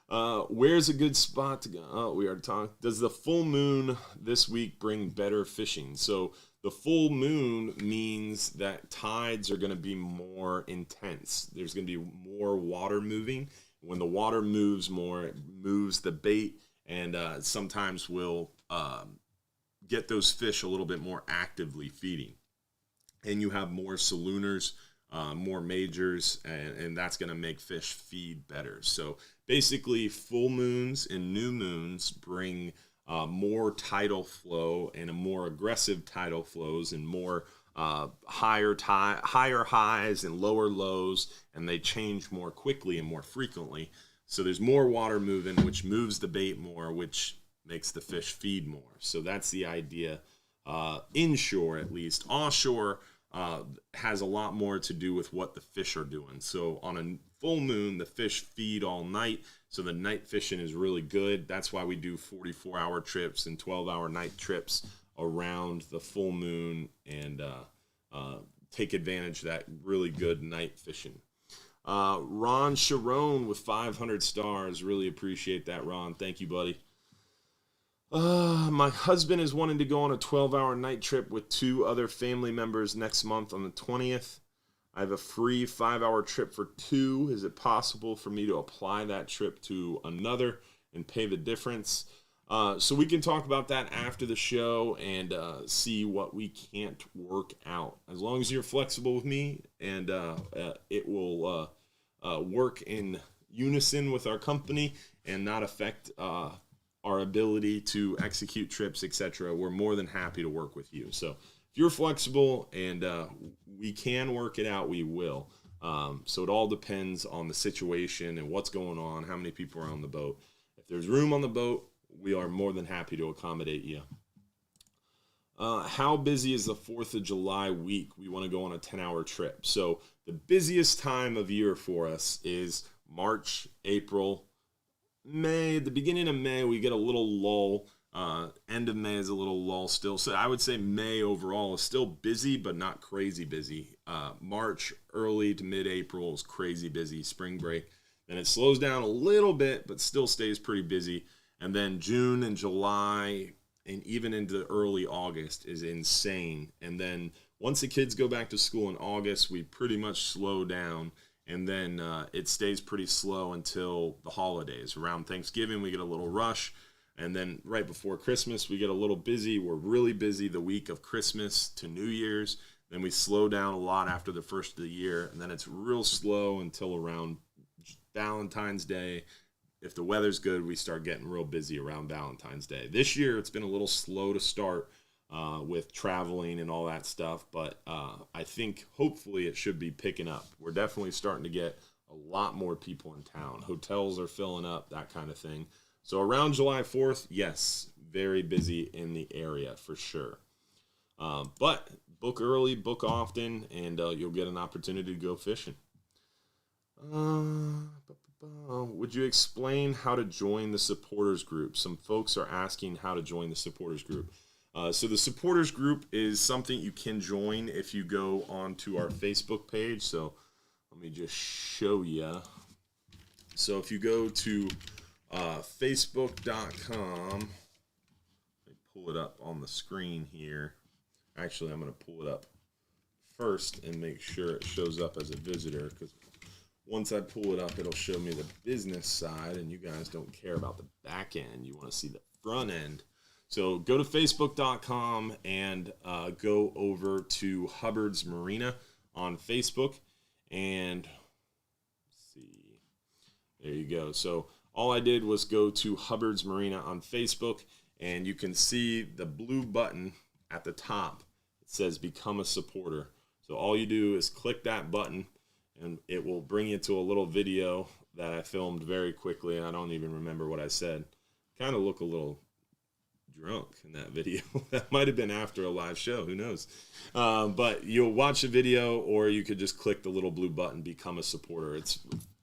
Where's a good spot to go? Oh, we already talked. Does the full moon this week bring better fishing? So the full moon means that tides are going to be more intense. There's going to be more water moving. When the water moves more, it moves the bait, and sometimes will get those fish a little bit more actively feeding. And you have more salooners, more majors, and that's going to make fish feed better. So basically, full moons and new moons bring more tidal flow and a more aggressive tidal flows and more higher highs and lower lows, and they change more quickly and more frequently. So there's more water moving, which moves the bait more, which makes the fish feed more. So that's the idea. Inshore, at least. Offshore has a lot more to do with what the fish are doing. So on a full moon, the fish feed all night. So the night fishing is really good. That's why we do 44-hour trips and 12-hour night trips around the full moon and take advantage of that really good night fishing. Ron Sharon with 500 stars. Really appreciate that, Ron. Thank you, buddy. My husband is wanting to go on a 12-hour night trip with 2 other family members next month on the 20th. I have a free 5-hour trip for 2. Is it possible for me to apply that trip to another and pay the difference? So we can talk about that after the show and see what we can't work out. As long as you're flexible with me and it will work in unison with our company and not affect our ability to execute trips, etc., we're more than happy to work with you. So if you're flexible and we can work it out, we will. So it all depends on the situation and what's going on, how many people are on the boat. If there's room on the boat, we are more than happy to accommodate you. How busy is the 4th of July week? We want to go on a 10-hour trip. So the busiest time of year for us is March, April, May. At the beginning of May, we get a little lull. End of May is a little lull still. So I would say May overall is still busy, but not crazy busy. March, early to mid-April is crazy busy, spring break. Then it slows down a little bit, but still stays pretty busy. And then June and July and even into early August is insane. And then once the kids go back to school in August, we pretty much slow down. And then it stays pretty slow until the holidays. Around Thanksgiving, we get a little rush. And then right before Christmas, we get a little busy. We're really busy the week of Christmas to New Year's. Then we slow down a lot after the first of the year. And then it's real slow until around Valentine's Day. If the weather's good, we start getting real busy around Valentine's Day. This year, it's been a little slow to start with traveling and all that stuff, but I think hopefully it should be picking up. We're definitely starting to get a lot more people in town. Hotels are filling up, that kind of thing. So around July 4th, yes, very busy in the area for sure. But book early, book often, and you'll get an opportunity to go fishing. Would you explain how to join the supporters group? Some folks are asking how to join the supporters group. So the supporters group is something you can join if you go onto our Facebook page. So let me just show you. So if you go to facebook.com, let me pull it up on the screen here. Actually, I'm going to pull it up first and make sure it shows up as a visitor, because once I pull it up, it'll show me the business side, and you guys don't care about the back end. You want to see the front end. So go to facebook.com and go over to Hubbard's Marina on Facebook, and let's see. There you go. So all I did was go to Hubbard's Marina on Facebook, and you can see the blue button at the top. It says Become a Supporter. So all you do is click that button, and it will bring you to a little video that I filmed very quickly. I don't even remember what I said. Kind of look a little drunk in that video. That might have been after a live show. Who knows? But you'll watch the video, or you could just click the little blue button, become a supporter. It's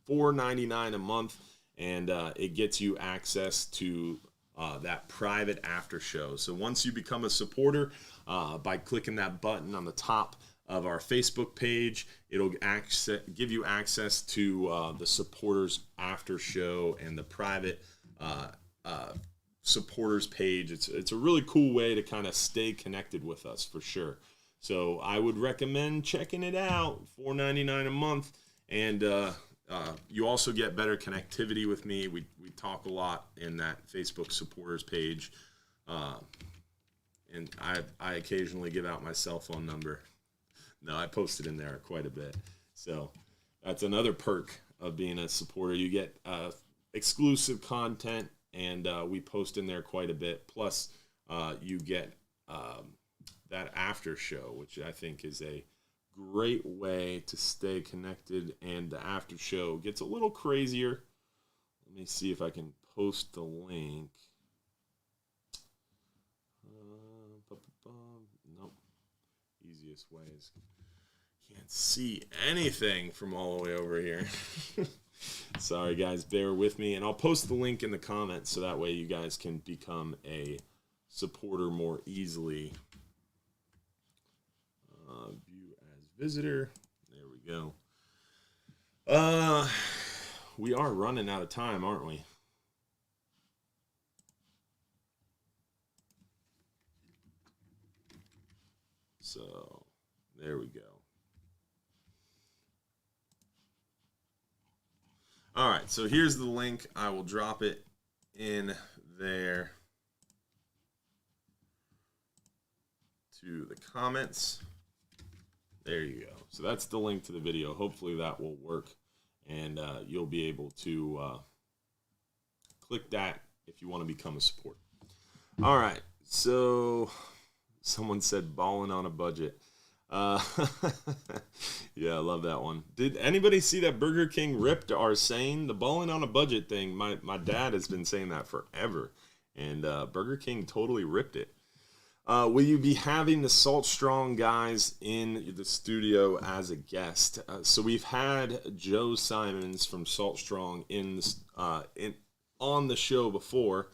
$4.99 a month, and it gets you access to that private after show. So once you become a supporter, by clicking that button on the top of our Facebook page, it'll give you access to the supporters after show and the private supporters page. It's a really cool way to kind of stay connected with us for sure. So I would recommend checking it out. $4.99 a month, and you also get better connectivity with me. We talk a lot in that Facebook supporters page, and I occasionally give out my cell phone number. No, I post it in there quite a bit. So that's another perk of being a supporter. You get exclusive content, and we post in there quite a bit. Plus, you get that after show, which I think is a great way to stay connected. And the after show gets a little crazier. Let me see if I can post the link. Nope. Easiest way is can't see anything from all the way over here. Sorry guys, bear with me, and I'll post the link in the comments so that way you guys can become a supporter more easily. View as visitor. There we go. We are running out of time, aren't we? So there we go. All right, so here's the link. I will drop it in there to the comments. There you go. So that's the link to the video. Hopefully that will work, and you'll be able to click that if you want to become a supporter. All right, so someone said balling on a budget. Yeah, I love that one. Did anybody see that Burger King ripped our saying? The balling on a budget thing, my dad has been saying that forever, and Burger King totally ripped it. Will you be having the Salt Strong guys in the studio as a guest? So we've had Joe Simons from Salt Strong on the show before,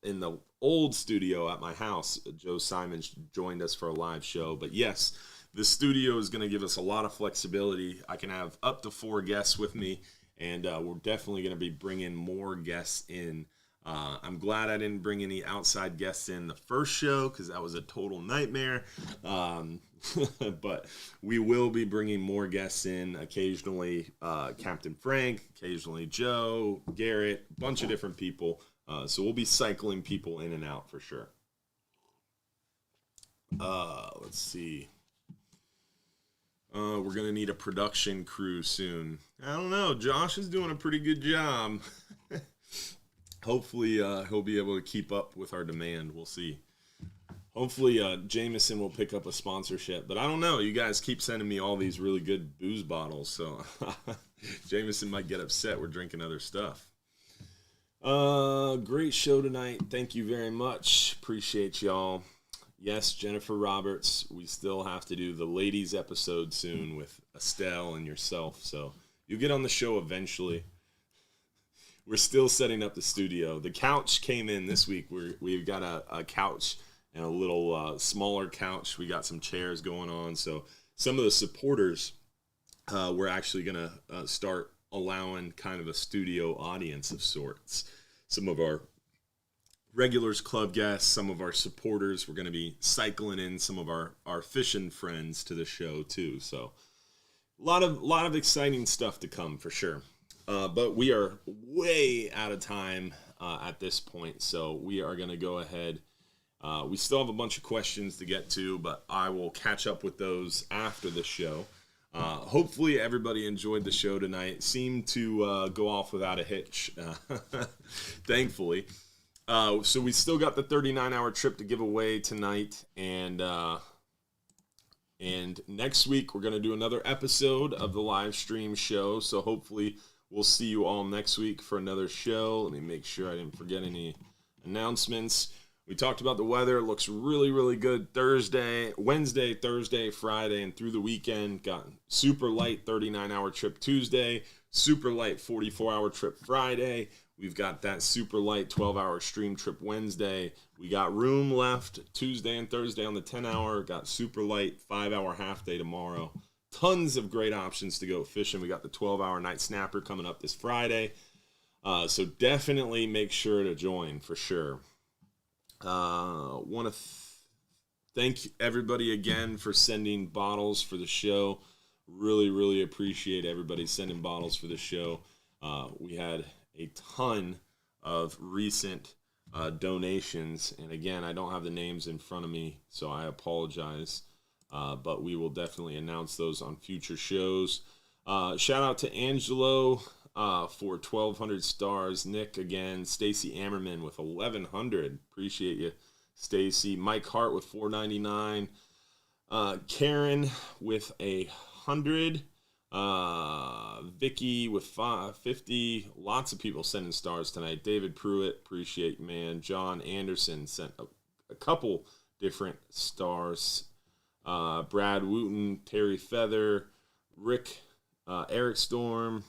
in the old studio at my house. Joe Simons joined us for a live show. But yes, the studio is going to give us a lot of flexibility. I can have up to 4 guests with me, and we're definitely going to be bringing more guests in. I'm glad I didn't bring any outside guests in the first show because that was a total nightmare. But we will be bringing more guests in, occasionally Captain Frank, occasionally Joe, Garrett, a bunch of different people. So we'll be cycling people in and out for sure. Let's see. We're going to need a production crew soon. I don't know. Josh is doing a pretty good job. Hopefully he'll be able to keep up with our demand. We'll see. Hopefully Jameson will pick up a sponsorship. But I don't know. You guys keep sending me all these really good booze bottles. So Jameson might get upset we're drinking other stuff. Great show tonight. Thank you very much. Appreciate y'all. Yes, Jennifer Roberts. We still have to do the ladies episode soon with Estelle and yourself. So you'll get on the show eventually. We're still setting up the studio. The couch came in this week. We've got a couch and a little smaller couch. We got some chairs going on. So some of the supporters, we're actually going to start allowing kind of a studio audience of sorts. Some of our regulars, club guests, some of our supporters. We're going to be cycling in some of our fishing friends to the show too. So a lot of exciting stuff to come for sure. But we are way out of time at this point, so we are going to go ahead. We still have a bunch of questions to get to, but I will catch up with those after the show. Hopefully everybody enjoyed the show tonight. Seemed to go off without a hitch, thankfully. So we still got the 39-hour trip to give away tonight, and next week we're going to do another episode of the live stream show, so hopefully we'll see you all next week for another show. Let me make sure I didn't forget any announcements. We talked about the weather. It looks really, really good Wednesday, Thursday, Friday, and through the weekend. Got super light 39-hour trip Tuesday, super light 44-hour trip Friday. We've got that super light 12-hour stream trip Wednesday. We got room left Tuesday and Thursday on the 10-hour. Got super light 5-hour half day tomorrow. Tons of great options to go fishing. We got the 12-hour night snapper coming up this Friday. So definitely make sure to join for sure. Want to thank everybody again for sending bottles for the show. Really, really appreciate everybody sending bottles for the show. We had a ton of recent donations, and again, I don't have the names in front of me, so I apologize. But we will definitely announce those on future shows. Shout out to Angelo for 1,200 stars. Nick again. Stacy Ammerman with 1,100. Appreciate you, Stacy. Mike Hart with 499. Karen with 100. Vicky with 50. Lots of people sending stars tonight. David Pruitt, appreciate you, man. John Anderson sent a couple different stars. Brad Wooten, Terry Feather, Rick, Eric Storm,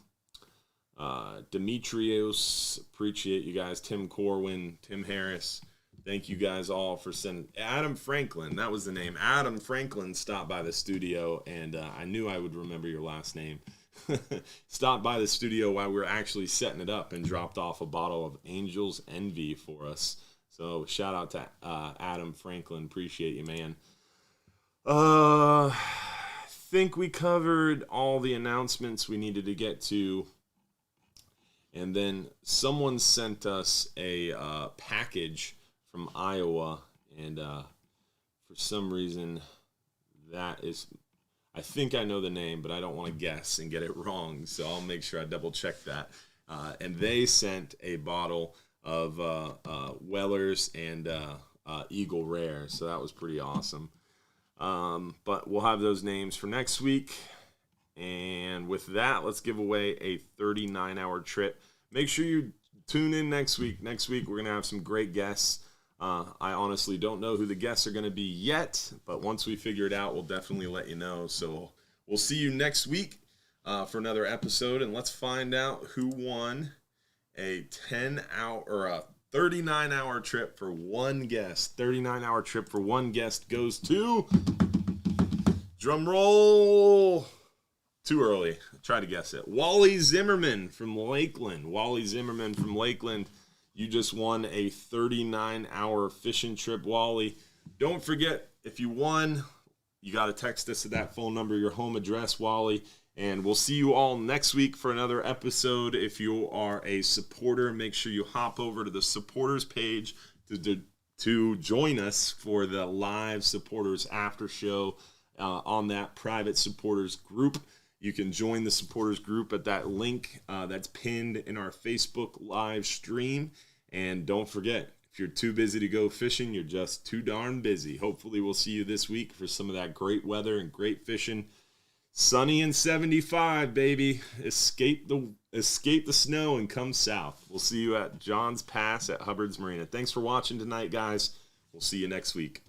Demetrios, appreciate you guys, Tim Corwin, Tim Harris, thank you guys all for sending. Adam Franklin, that was the name. Adam Franklin stopped by the studio, and I knew I would remember your last name. Stopped by the studio while we were actually setting it up and dropped off a bottle of Angel's Envy for us. So shout out to Adam Franklin, appreciate you, man. I think we covered all the announcements we needed to get to. And then someone sent us a package from Iowa. And for some reason, that is, I think I know the name, but I don't want to guess and get it wrong. So I'll make sure I double check that. And they sent a bottle of Weller's and Eagle Rare. So that was pretty awesome. But we'll have those names for next week. And with that, let's give away a 39-hour trip. Make sure you tune in next week. Next week, we're going to have some great guests. I honestly don't know who the guests are going to be yet, but once we figure it out, we'll definitely let you know. So we'll see you next week for another episode, and let's find out who won a 10-hour or a 39-hour trip for one guest. 39-hour trip for one guest goes to, drum roll, too early, try to guess it, Wally Zimmerman from Lakeland. Wally Zimmerman from Lakeland, you just won a 39-hour fishing trip, Wally. Don't forget, if you won, you got to text us at that phone number, your home address, Wally. And we'll see you all next week for another episode. If you are a supporter, make sure you hop over to the supporters page to join us for the live supporters after show on that private supporters group. You can join the supporters group at that link that's pinned in our Facebook live stream. And don't forget, if you're too busy to go fishing, you're just too darn busy. Hopefully we'll see you this week for some of that great weather and great fishing. Sunny and 75, baby. Escape the snow and come south. We'll see you at John's Pass at Hubbard's Marina. Thanks for watching tonight, guys. We'll see you next week.